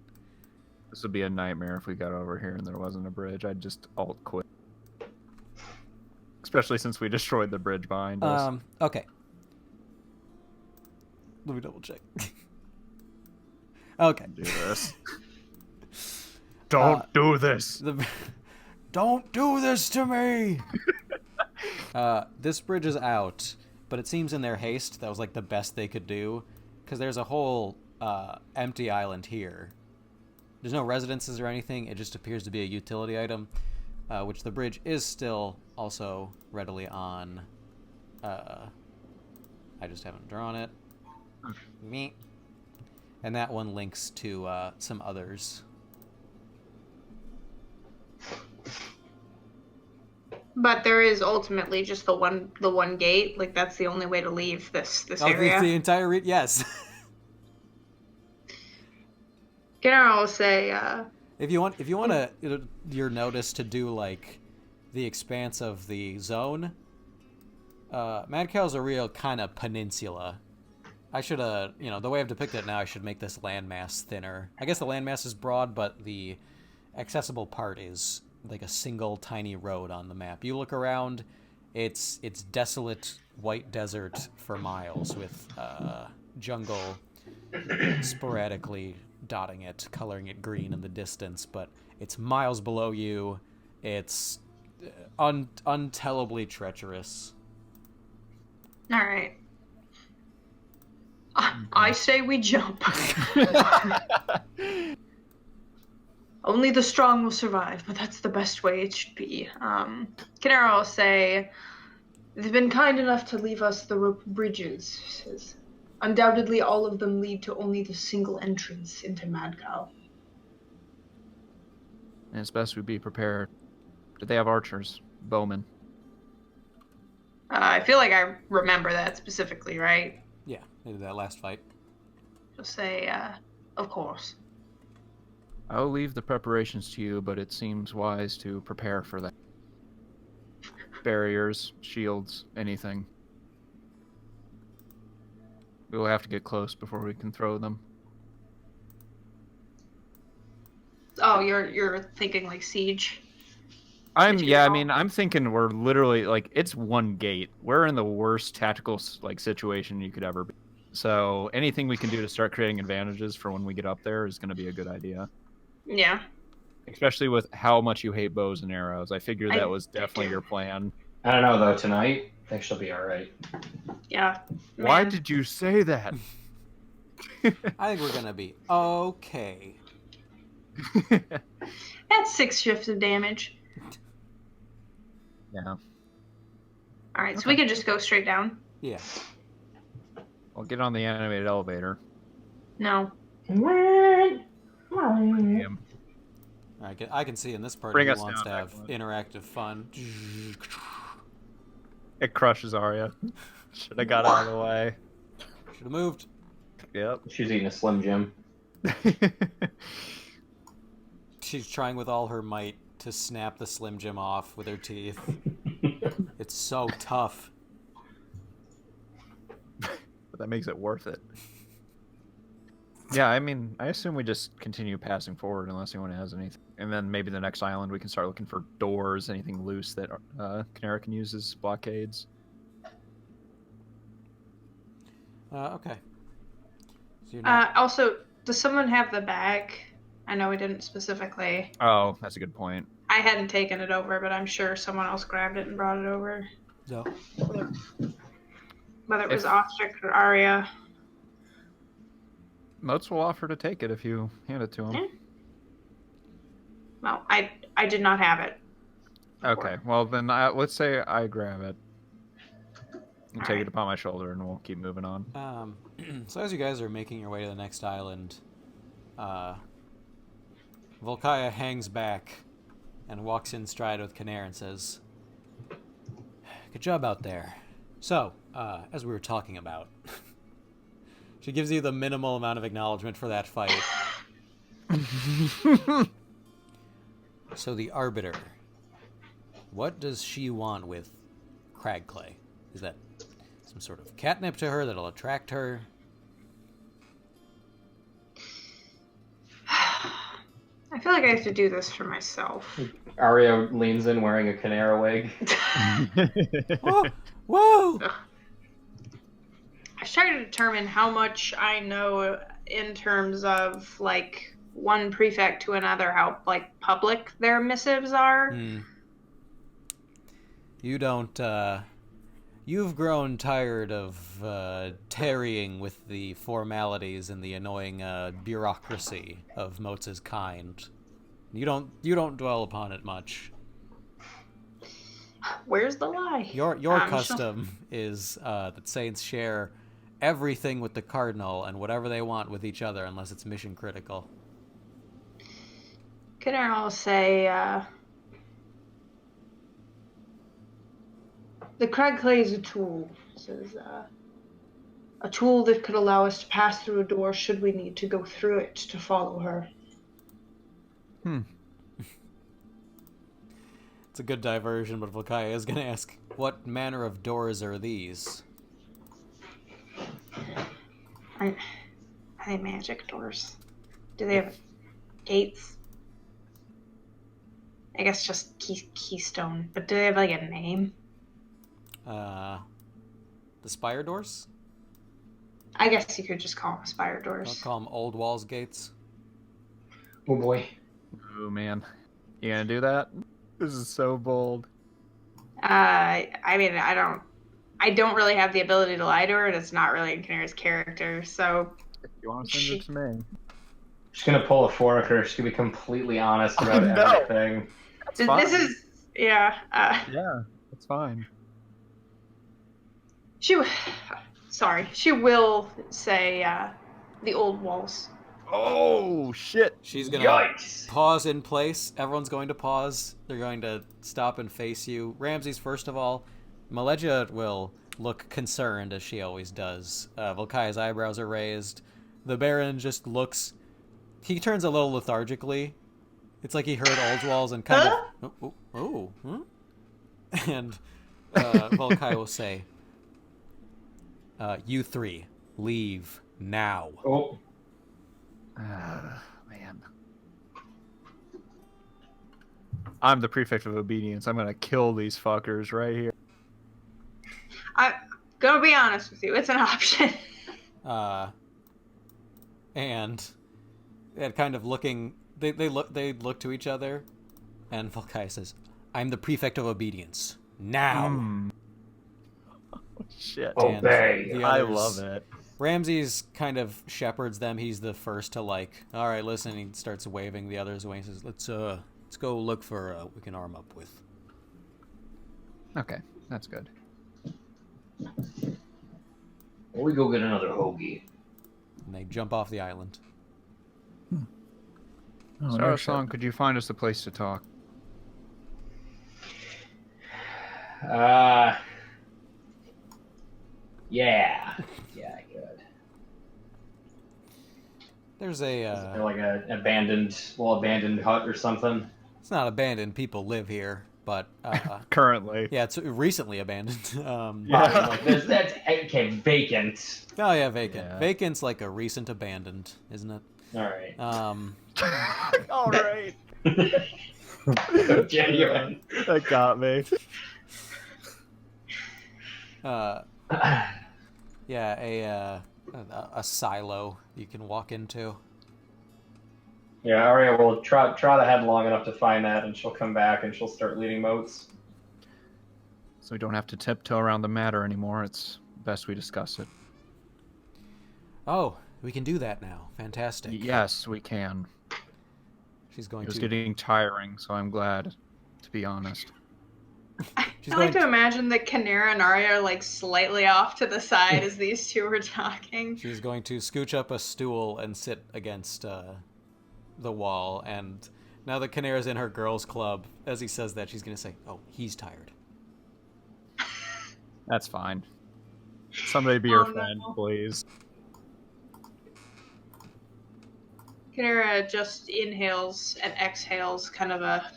This would be a nightmare if we got over here and there wasn't a bridge. I'd just alt quit. Especially since we destroyed the bridge behind us. Okay. Let me double check. Okay. Do this. Don't do this. Don't do this to me! This bridge is out, but it seems in their haste that was like the best they could do, because there's a whole empty island here. There's no residences or anything, it just appears to be a utility item, which the bridge is still also readily on. I just haven't drawn it. Me. And that one links to some others. But there is ultimately just the one gate. Like that's the only way to leave this area. The entire yes. General will say, If you want to your notice to do like the expanse of the zone, Mad Cow's a real kind of peninsula. I should the way I've depicted it now, I should make this landmass thinner. I guess the landmass is broad, but the accessible part is like a single tiny road on the map. You look around, it's desolate white desert for miles with jungle sporadically dotting it, coloring it green in the distance, but it's miles below you. It's untellably treacherous. all right. I say we jump. Only the strong will survive, but that's the best way it should be. Canera will say, they've been kind enough to leave us the rope bridges. Says, undoubtedly all of them lead to only the single entrance into Mad Cow. And it's best we be prepared. Did they have archers? Bowmen? I feel like I remember that specifically, right? Yeah, they did that last fight. Just say, of course. I'll leave the preparations to you, but it seems wise to prepare for that. Barriers, shields, anything. We'll have to get close before we can throw them. Oh, you're thinking like siege. I Material. mean, I'm thinking we're literally like it's one gate. We're in the worst tactical situation you could ever be. So anything we can do to start creating advantages for when we get up there is going to be a good idea. Yeah. Especially with how much you hate bows and arrows. I figured that was definitely do. your plan. I don't know though. Tonight, I think she'll be all right. Yeah. Why Man. did you say that? I think we're gonna be okay. That's 6 shifts of damage. Yeah. All right, so we can just go straight down. Yeah. I'll get on the animated elevator. No. Damn. I can see in this part Bring he us wants to down, have Declan. interactive fun. It crushes Arya. Should have got out of the way. Should have moved. Yep. She's eating a Slim Jim. She's trying with all her might to snap the Slim Jim off with her teeth. It's so tough. But that makes it worth it. Yeah, I mean, I assume we just continue passing forward unless anyone has anything. And then maybe the next island we can start looking for doors, anything loose that Canara can use as blockades. Okay. So you're not... Also, does someone have the bag? I know we didn't specifically. Oh, that's a good point. I hadn't taken it over, but I'm sure someone else grabbed it and brought it over. No. Whether it was If- Ostrich or Arya. Moats will offer to take it if you hand it to him. Yeah. Well, I did not have it. Okay, well then let's say I grab it and take Alright. it upon my shoulder, and we'll keep moving on. So as you guys are making your way to the next island, Volkaya hangs back and walks in stride with Canare and says, "Good job out there. So, as we were talking about," she gives you the minimal amount of acknowledgement for that fight. So the Arbiter, what does she want with Cragclay? Is that some sort of catnip to her that'll attract her? I feel like I have to do this for myself. Arya leans in wearing a Canara wig. Oh, whoa! I was trying to determine how much I know in terms of like one prefect to another, how like public their missives are. You don't, you've grown tired of, tarrying with the formalities and the annoying, bureaucracy of Motz's kind. You don't dwell upon it much. Where's the lie? Your I'm custom is, that Saints share everything with the Cardinal and whatever they want with each other unless it's mission critical. Can I all say, the Cragclay is a tool. It says, a tool that could allow us to pass through a door should we need to go through it to follow her. It's a good diversion, but Volkaya is going to ask, what manner of doors are these? Are they magic doors? Do they have gates? I guess just keystone. But do they have like a name? The spire doors? I guess you could just call them spire I'll doors. call them Old Walls Gates. Oh boy. Oh man, you gonna do that? This is so bold. I mean, I don't really have the ability to lie to her. It's not really in Canara's character, so If you want to send it to me, She's gonna pull a Foraker. She's gonna be completely honest about no. everything. that's fine. this is yeah. Yeah, that's fine. She will say the old walls. Oh shit! She's gonna Yikes! pause in place. Everyone's going to pause. They're going to stop and face you. Ramses, first of all, Maleja will look concerned, as she always does. Volkaya's eyebrows are raised. The Baron just looks... He turns a little lethargically. It's like he heard Old Walls and kind of... And Volkaya will say, you three, leave now. Oh, Man. I'm the prefect of obedience. I'm gonna kill these fuckers right here. I'm gonna be honest with you. It's an option. And kind of looking... They look to each other, and Volkaya says, I'm the prefect of obedience. Now! Shit. And obey. the I others- love it. Ramses kind of shepherds them. He's the first to like, all right, listen. He starts waving the others away. He says, let's go look for what we can arm up with. Okay, that's good. We go get another hoagie. And they jump off the island. Oh, Sarah airship. Song, could you find us a place to talk? Yeah, I could. There's a Like a abandoned hut or something. it's not abandoned. People live here, but Currently. yeah, it's recently abandoned. Yeah. Like that's okay. Vacant. Oh yeah, vacant. Yeah. Vacant's like a recent abandoned, isn't it? All right. All right. Genuine. That got me. Yeah, a silo you can walk into. Yeah, Arya will trot ahead long enough to find that, and she'll come back and she'll start leading moats. So we don't have to tiptoe around the matter anymore. It's best we discuss it. Oh, we can do that now. Fantastic. Yes, we can. She's going It was to. getting tiring, so I'm glad, to be honest. She's I like going to imagine that Kanera and Arya are like slightly off to the side as these two are talking. She's going to scooch up a stool and sit against the wall. And now that Kanera's in her girls' club, as he says that, she's going to say, "Oh, he's tired." That's fine. Somebody be your Oh, no. friend, please. Kanera just inhales and exhales, kind of a.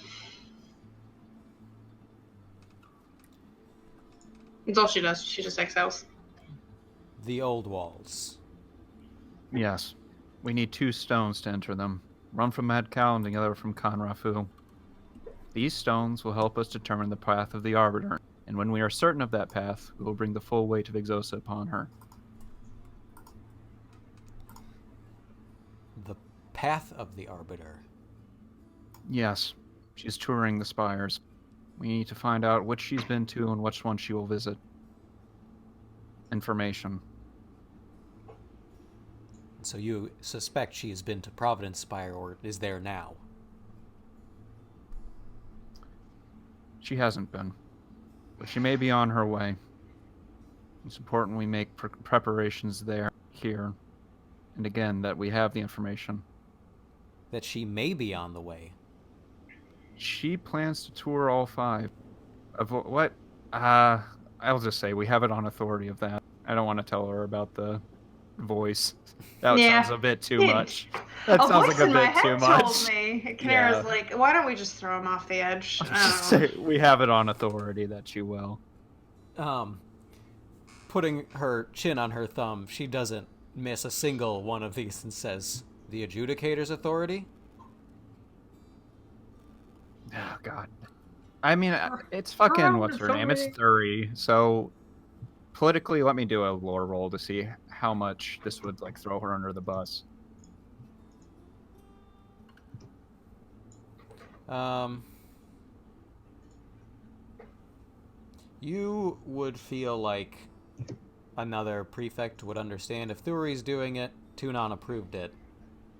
That's all she does. She just exhales. The old walls. Yes. We need 2 stones to enter them. One from Mad Cow and the other from Kanrafu. These stones will help us determine the path of the Arbiter, and when we are certain of that path, we will bring the full weight of Exosa upon her. The path of the Arbiter. Yes, she's touring the spires. We need to find out which she's been to and which one she will visit. Information. So you suspect she has been to Providence Spire or is there now? She hasn't been, but she may be on her way. It's important we make preparations there, here, and again, that we have the information. That she may be on the way. She plans to tour all 5. Of what? I'll just say we have it on authority of that. I don't want to tell her about the voice. That Yeah. sounds a bit too Yeah. much. That A sounds voice like a in my bit too head much. told me. Kanera's like, why don't we just throw him off the edge? I Just don't know. say we have it on authority that you will. Putting her chin on her thumb, she doesn't miss a single one of these and says, "The Adjudicator's authority?" Oh God. I mean, it's fucking what's her name? It's Thury. So politically, let me do a lore roll to see how much this would like throw her under the bus. You would feel like another prefect would understand if Thury's doing it. Tunon approved it.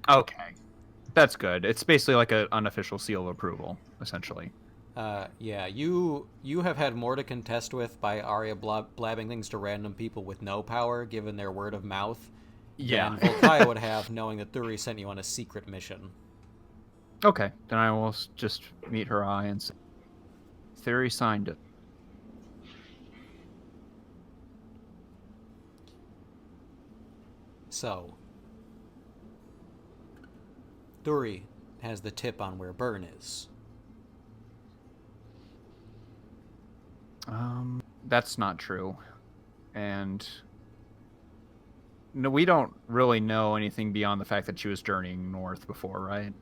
Okay, that's good. It's basically like an unofficial seal of approval, essentially. Yeah, you have had more to contest with by Arya blabbing things to random people with no power, given their word of mouth, than Volkaya would have, knowing that Thury sent you on a secret mission. Okay, then I will just meet her eye and say, Theory signed it. So, Duri has the tip on where Burn is. That's not true. And no, we don't really know anything beyond the fact that she was journeying north before, right?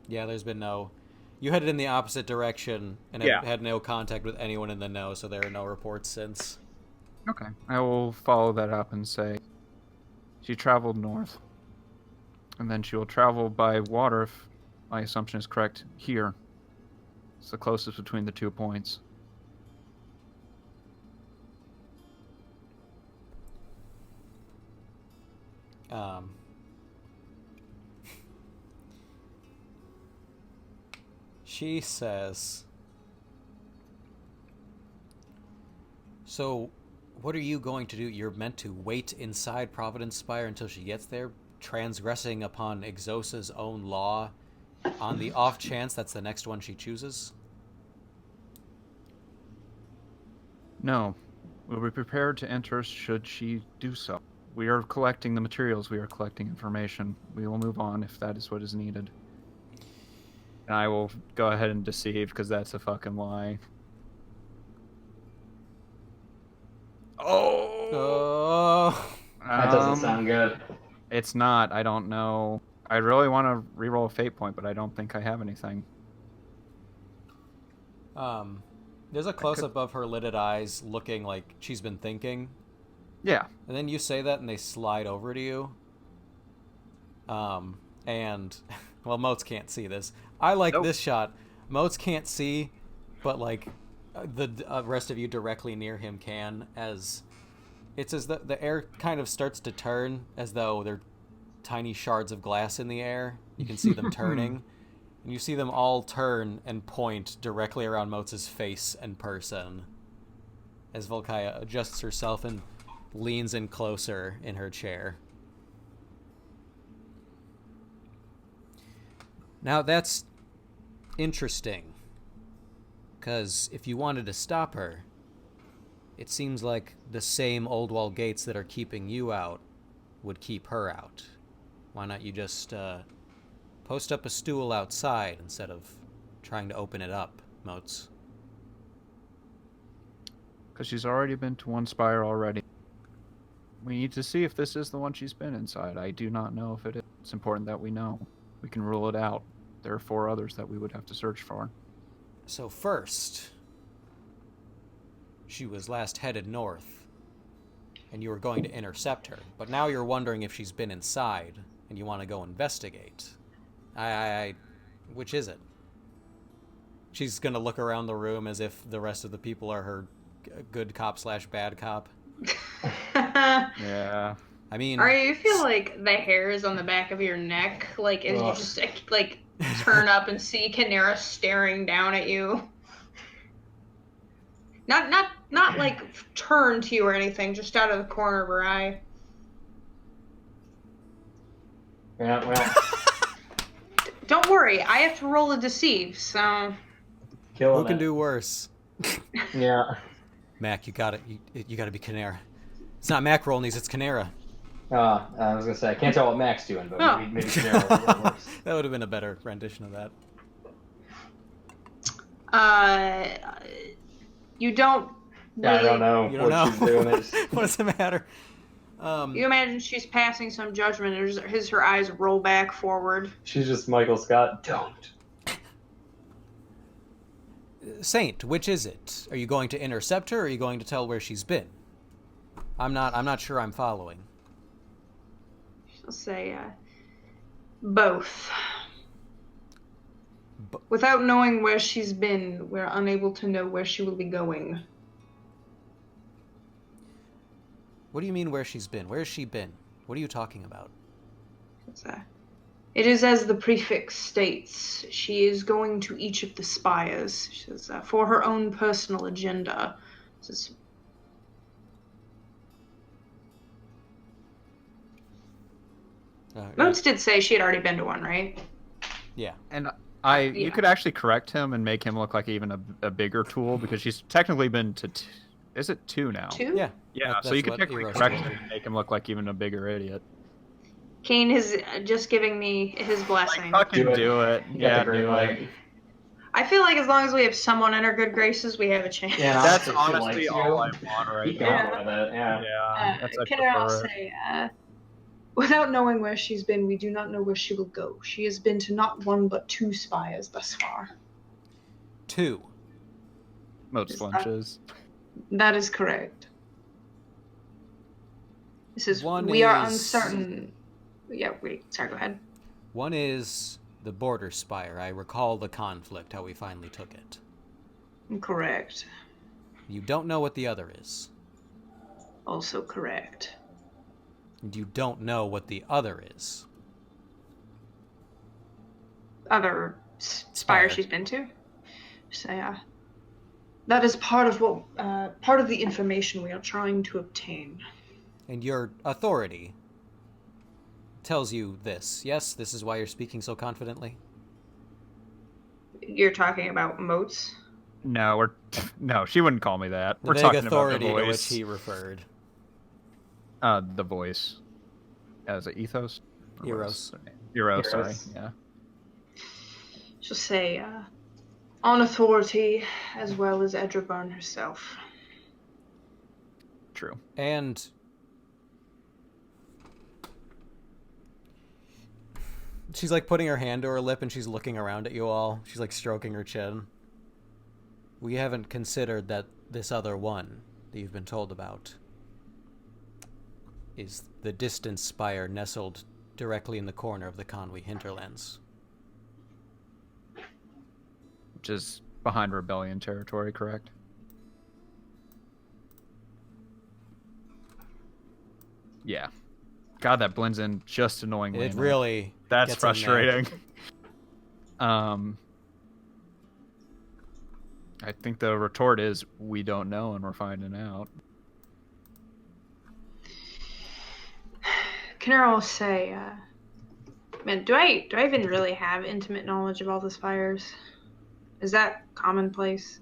Yeah, there's been no... You headed in the opposite direction and Yeah. had no contact with anyone in the know, so there are no reports since. Okay. I will follow that up and say she traveled north. And then she will travel by water, if my assumption is correct, here. It's the closest between the 2 points. She says, so what are you going to do? You're meant to wait inside Providence Spire until she gets there, transgressing upon Exosa's own law on the off chance that's the next one she chooses? No. We'll be prepared to enter should she do so. We are collecting the materials. We are collecting information. We will move on if that is what is needed. And I will go ahead and deceive because that's a fucking lie. Oh, That doesn't sound good. It's not. I don't know. I really want to reroll a fate point, but I don't think I have anything. there's a close-up of her lidded eyes looking like she's been thinking. Yeah. And then you say that and they slide over to you. And, well, Moats can't see this. I like Nope. this shot. Moats can't see, but, like, the rest of you directly near him can, as it's as the air kind of starts to turn as though they're tiny shards of glass in the air. You can see them turning. And you see them all turn and point directly around Moats' face and person as Volkaya adjusts herself and leans in closer in her chair. Now that's interesting, because if you wanted to stop her, it seems like the same old wall gates that are keeping you out would keep her out. Why not you just post up a stool outside instead of trying to open it up, Moats? Because she's already been to one spire already. We need to see if this is the one she's been inside. I do not know if it is. It's important that we know. We can rule it out. There are 4 others that we would have to search for. So first, she was last headed north, and you were going to intercept her. But now you're wondering if she's been inside, and you want to go investigate. Which is it? She's gonna look around the room as if the rest of the people are her good cop / bad cop. Yeah. I mean, Are you feel like the hairs on the back of your neck, like as you Ugh. just like turn up and see Canera staring down at you? Not like turn to you or anything, just out of the corner of her eye. Yeah, well, Don't worry, I have to roll a deceive, so killing who can it. do worse? Yeah. Mac, you got it. You got to be Canera. It's not Mac rolling these; it's Canera. I was gonna say I can't tell what Mac's doing, but Oh. maybe Canary will work worse. That would have been a better rendition of that. you don't Yeah, I really. don't know You don't what she's know. doing. It's- What does it matter? You imagine she's passing some judgment as her eyes roll back forward. She's just Michael Scott. Don't. Saint, which is it? Are you going to intercept her, or are you going to tell where she's been? I'm not sure I'm following. She'll say, both. Bo- Without knowing where she's been, we're unable to know where she will be going. What do you mean where she's been? Where has she been? What are you talking about? It is as the prefix states. She is going to each of the spires. She says, for her own personal agenda. Says, Moats did say she had already been to one, right? Yeah. And Yeah. you could actually correct him and make him look like even a bigger tool because she's technically been to. Is it 2 now? 2? Yeah. Yeah, That- so you that's could what technically Eros correct told him and make him look like even a bigger idiot. Kane is just giving me his blessing. Fucking Do it. do it. You got Yeah, the green do light. it. I feel like as long as we have someone in our good graces, we have a chance. Yeah, and That's if she honestly likes all you, I want right keep now. going with it. Yeah. Yeah, that's I Can I prefer it. say, without knowing where she's been, we do not know where she will go. She has been to not one but 2 spires thus far. 2. Most flinches. That is correct. This is One we are is- uncertain. Yeah, wait. Sorry, go ahead. 1 is the border spire. I recall the conflict, how we finally took it. Correct. You don't know what the other is. Also correct. And you don't know what the other is. Other Spire. spire she's been to. So that is part of the information we are trying to obtain. And your authority tells you this. Yes, this is why you're speaking so confidently. You're talking about moats. No, no, she wouldn't call me that. The We're vague talking authority about the to which voice. he referred. The voice. Is it ethos? Or what Eros. is it? Eros, sorry. Eros. Yeah. Just say, on authority, as well as Edraburn herself. True. And she's like putting her hand to her lip and she's looking around at you all. She's like stroking her chin. We haven't considered that this other one that you've been told about is the distant spire nestled directly in the corner of the Conwy hinterlands. Which is behind rebellion territory, correct? Yeah. God, that blends in just annoyingly. It enough. really That's gets in there. frustrating. I think the retort is we don't know and we're finding out. Canara will say, man, do I even really have intimate knowledge of all the spires? Is that commonplace?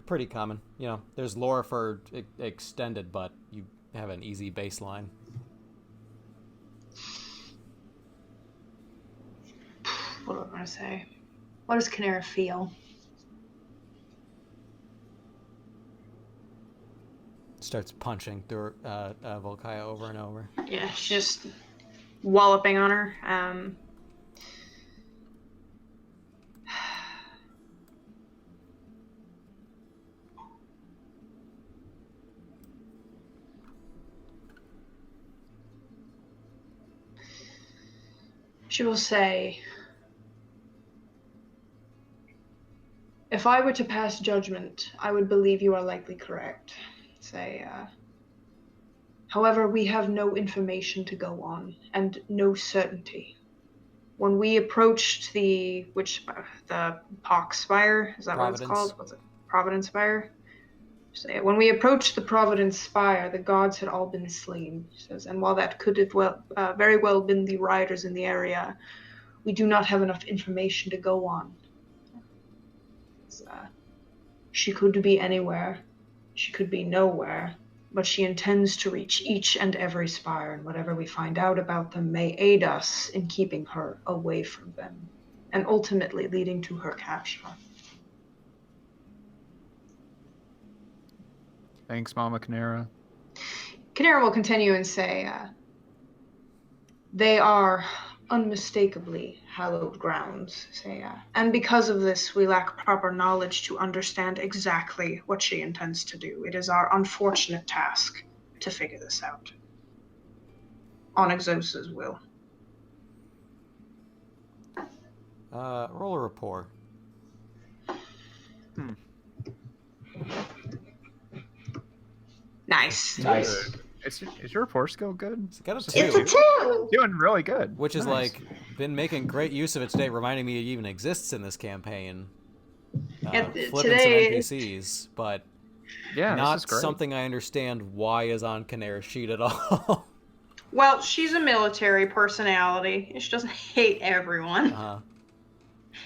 Pretty common. You know, there's lore for extended, but you have an easy baseline. What do I want to say? What does Canara feel? Starts punching through Volkaya over and over. Yeah, she's just walloping on her. She will say, if I were to pass judgment, I would believe you are likely correct. Say, however, we have no information to go on, and no certainty. When we approached the Pox Spire, is that what it's called? What's it? Providence Spire? Say, when we approached the Providence Spire, the gods had all been slain. She says, and while that could have very well been the rioters in the area, we do not have enough information to go on. She could be anywhere. She could be nowhere, but she intends to reach each and every spire, and whatever we find out about them may aid us in keeping her away from them, and ultimately leading to her capture. Thanks, Mama Canara. Canara will continue and say, they are unmistakably hallowed grounds, say, and because of this, we lack proper knowledge to understand exactly what she intends to do. It is our unfortunate task to figure this out. On Exosa's will. Roll a rapport. Nice. Nice. Is your rapport skill good? It's got a It's 2. It's a 2! Doing really good. Which is Nice. like been making great use of it today, reminding me it even exists in this campaign. Flipping today- some NPCs, but Yeah, this not is great. something I understand why is on Canara's sheet at all. Well, she's a military personality. She doesn't hate everyone.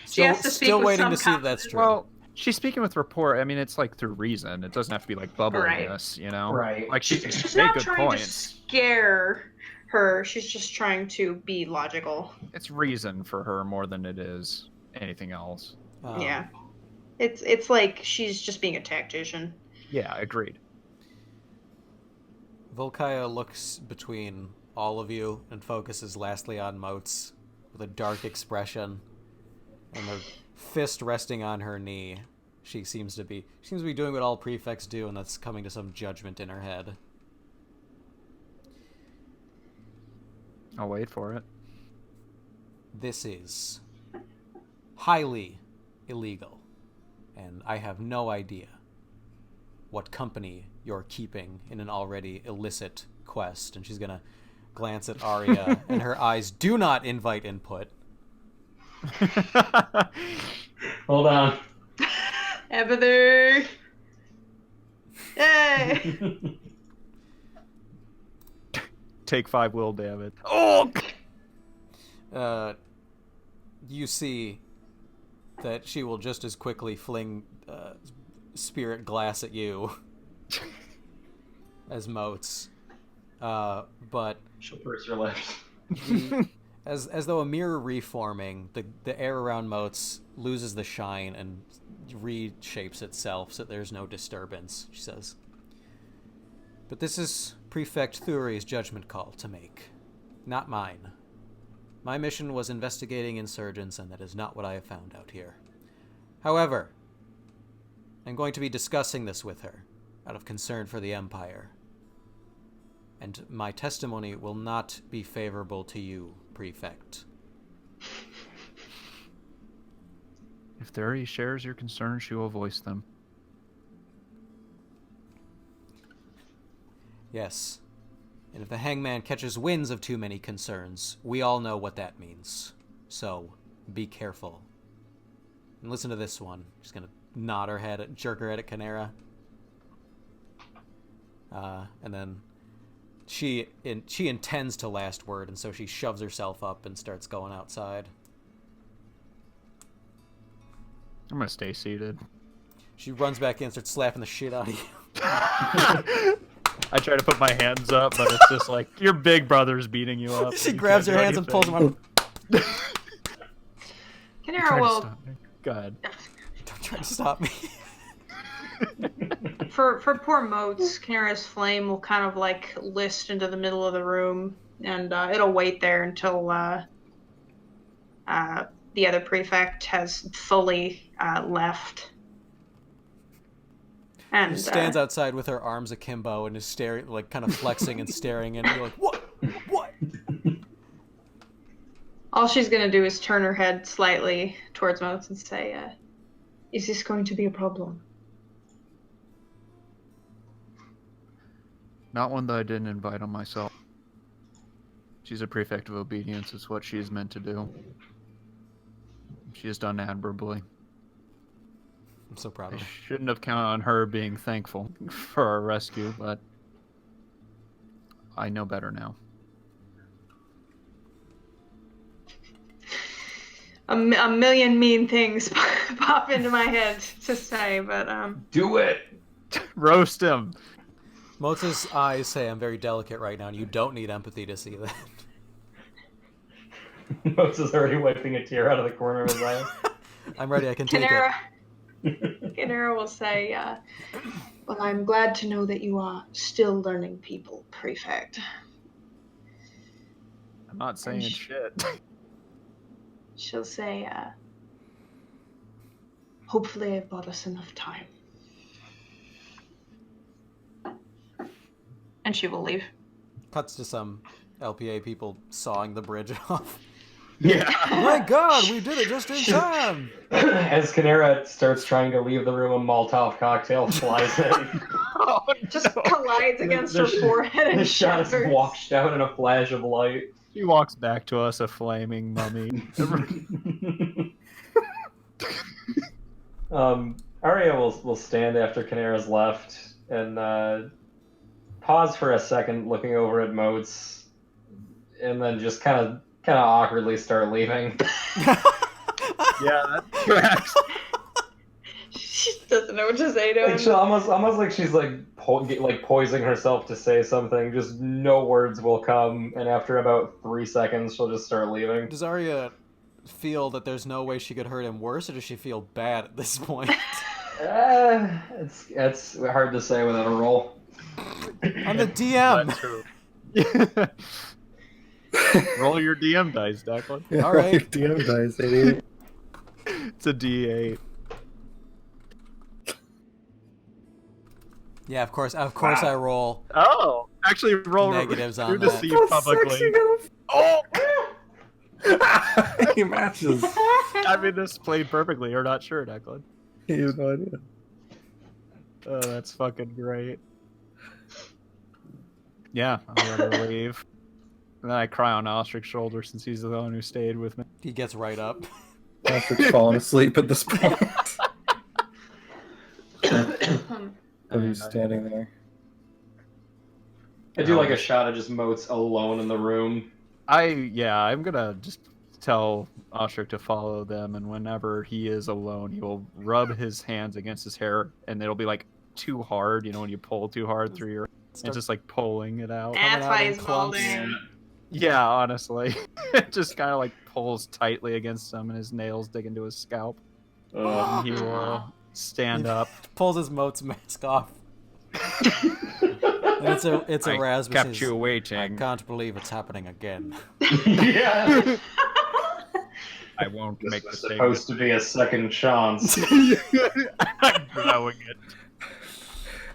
She has to speak Still with waiting some to see if that's true. Well, she's speaking with rapport. I mean, it's like through reason. It doesn't have to be like bubbliness, you know? Right. Like she She's made not good trying points. to scare her. She's just trying to be logical. It's reason for her more than it is anything else. Yeah. It's like she's just being a tactician. Yeah, agreed. Volkaya looks between all of you and focuses lastly on Moats with a dark expression, and her fist resting on her knee. She seems to be doing what all prefects do, and that's coming to some judgment in her head. I'll wait for it. This is highly illegal, and I have no idea what company you're keeping in an already illicit quest. And she's gonna glance at Arya, and her eyes do not invite input. Hold on. Empathy! Yay! Take 5 will damage. Oh! You see that she will just as quickly fling spirit glass at you as Moats. But She'll purse her lips. as though a mirror reforming, the air around Moats loses the shine and reshapes itself so there's no disturbance, she says. But this is Prefect Thuri's judgment call to make, not mine. My mission was investigating insurgents, and that is not what I have found out here. However, I'm going to be discussing this with her, out of concern for the Empire. And my testimony will not be favorable to you, Prefect. If Thuri shares your concerns, she will voice them. Yes. And if the hangman catches winds of too many concerns, we all know what that means. So, be careful. And listen to this one. She's gonna nod her head, jerk her head at Canera. And then she intends to last word, and so she shoves herself up and starts going outside. I'm gonna stay seated. She runs back in and starts slapping the shit out of you. I try to put my hands up, but it's just like, your big brother's beating you up. She You grabs her can't do hands and pulls them up. Try Canera to will, stop me. Go ahead. Don't try to stop me. for poor Moats, Canera's flame will kind of like list into the middle of the room, and it'll wait there until the other prefect has fully left. And She stands outside with her arms akimbo and is staring, like, kind of flexing and staring, and you're like, what? What? all she's gonna do is turn her head slightly towards Moats and say, is this going to be a problem? Not one that I didn't invite on myself. She's a prefect of obedience. It's what she is meant to do. She has done admirably. I'm so proud I of her. shouldn't have counted on her being thankful for our rescue, but I know better now. A million mean things pop into my head to say, but Do it! Roast him! Moats' eyes say I'm very delicate right now, and you don't need empathy to see that. Moses is already wiping a tear out of the corner of his eye. I'm ready, I can take Canera, it. Canera will say, well, I'm glad to know that you are still learning people, Prefect. I'm not saying shit. She'll say, hopefully I bought us enough time. And she will leave. Cuts to some LPA people sawing the bridge off. Yeah. My god, we did it just in time! As Canera starts trying to leave the room, a Molotov cocktail flies in. Just collides against her forehead and The shot is shatters. washed out in a flash of light. He walks back to us, a flaming mummy. Arya will stand after Canera's left and pause for a second, looking over at Moats, and then just kind of awkwardly start leaving. Yeah, that tracks. She doesn't know what to say to Like him. she, almost like she's like poising herself to say something. Just no words will come, and after about 3 seconds, she'll just start leaving. Does Arya feel that there's no way she could hurt him worse, or does she feel bad at this point? It's hard to say without a roll. I'm the DM. That's true. Roll your DM dice, Declan. Yeah, All right. DM dice, idiot. It's a D8. Yeah, of course I roll Oh, actually, roll negatives on through the that. sea publicly. Oh! He matches. I mean, this played perfectly. You're not sure, Declan. He has no idea. Oh, that's fucking great. Yeah, I'm gonna leave. And then I cry on Ostric's shoulder since he's the one who stayed with me. He gets right up. Patrick's falling asleep at this point. Oh, he's standing there. I do like a shot of just Moats alone in the room. I'm gonna just tell Ostric to follow them, and whenever he is alone, he will rub his hands against his hair, and it'll be like too hard, when you pull too hard through your, and just like pulling it out. That's out why in he's clumps. balding. Yeah, honestly, it just kind of like pulls tightly against him, and his nails dig into his scalp. And he will stand up. Pulls his Moat's mask off. And it's I Erasmus. kept you I waiting. can't believe it's happening again. Yeah. I won't This make was the supposed to be a second chance. I'm blowing it.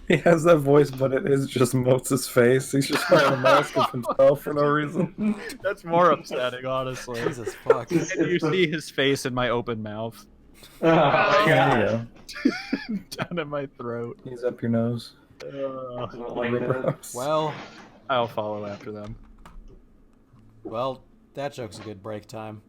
He has that voice, but it is just Moats' face. He's just wearing a mask of himself for no reason. That's more upsetting, honestly. Jesus fuck. It's- And you it's the- see his face in my open mouth, Oh, God. Yeah, down in my throat. he's up your nose. I don't like that. Well, I'll follow after them. that joke's a good break time.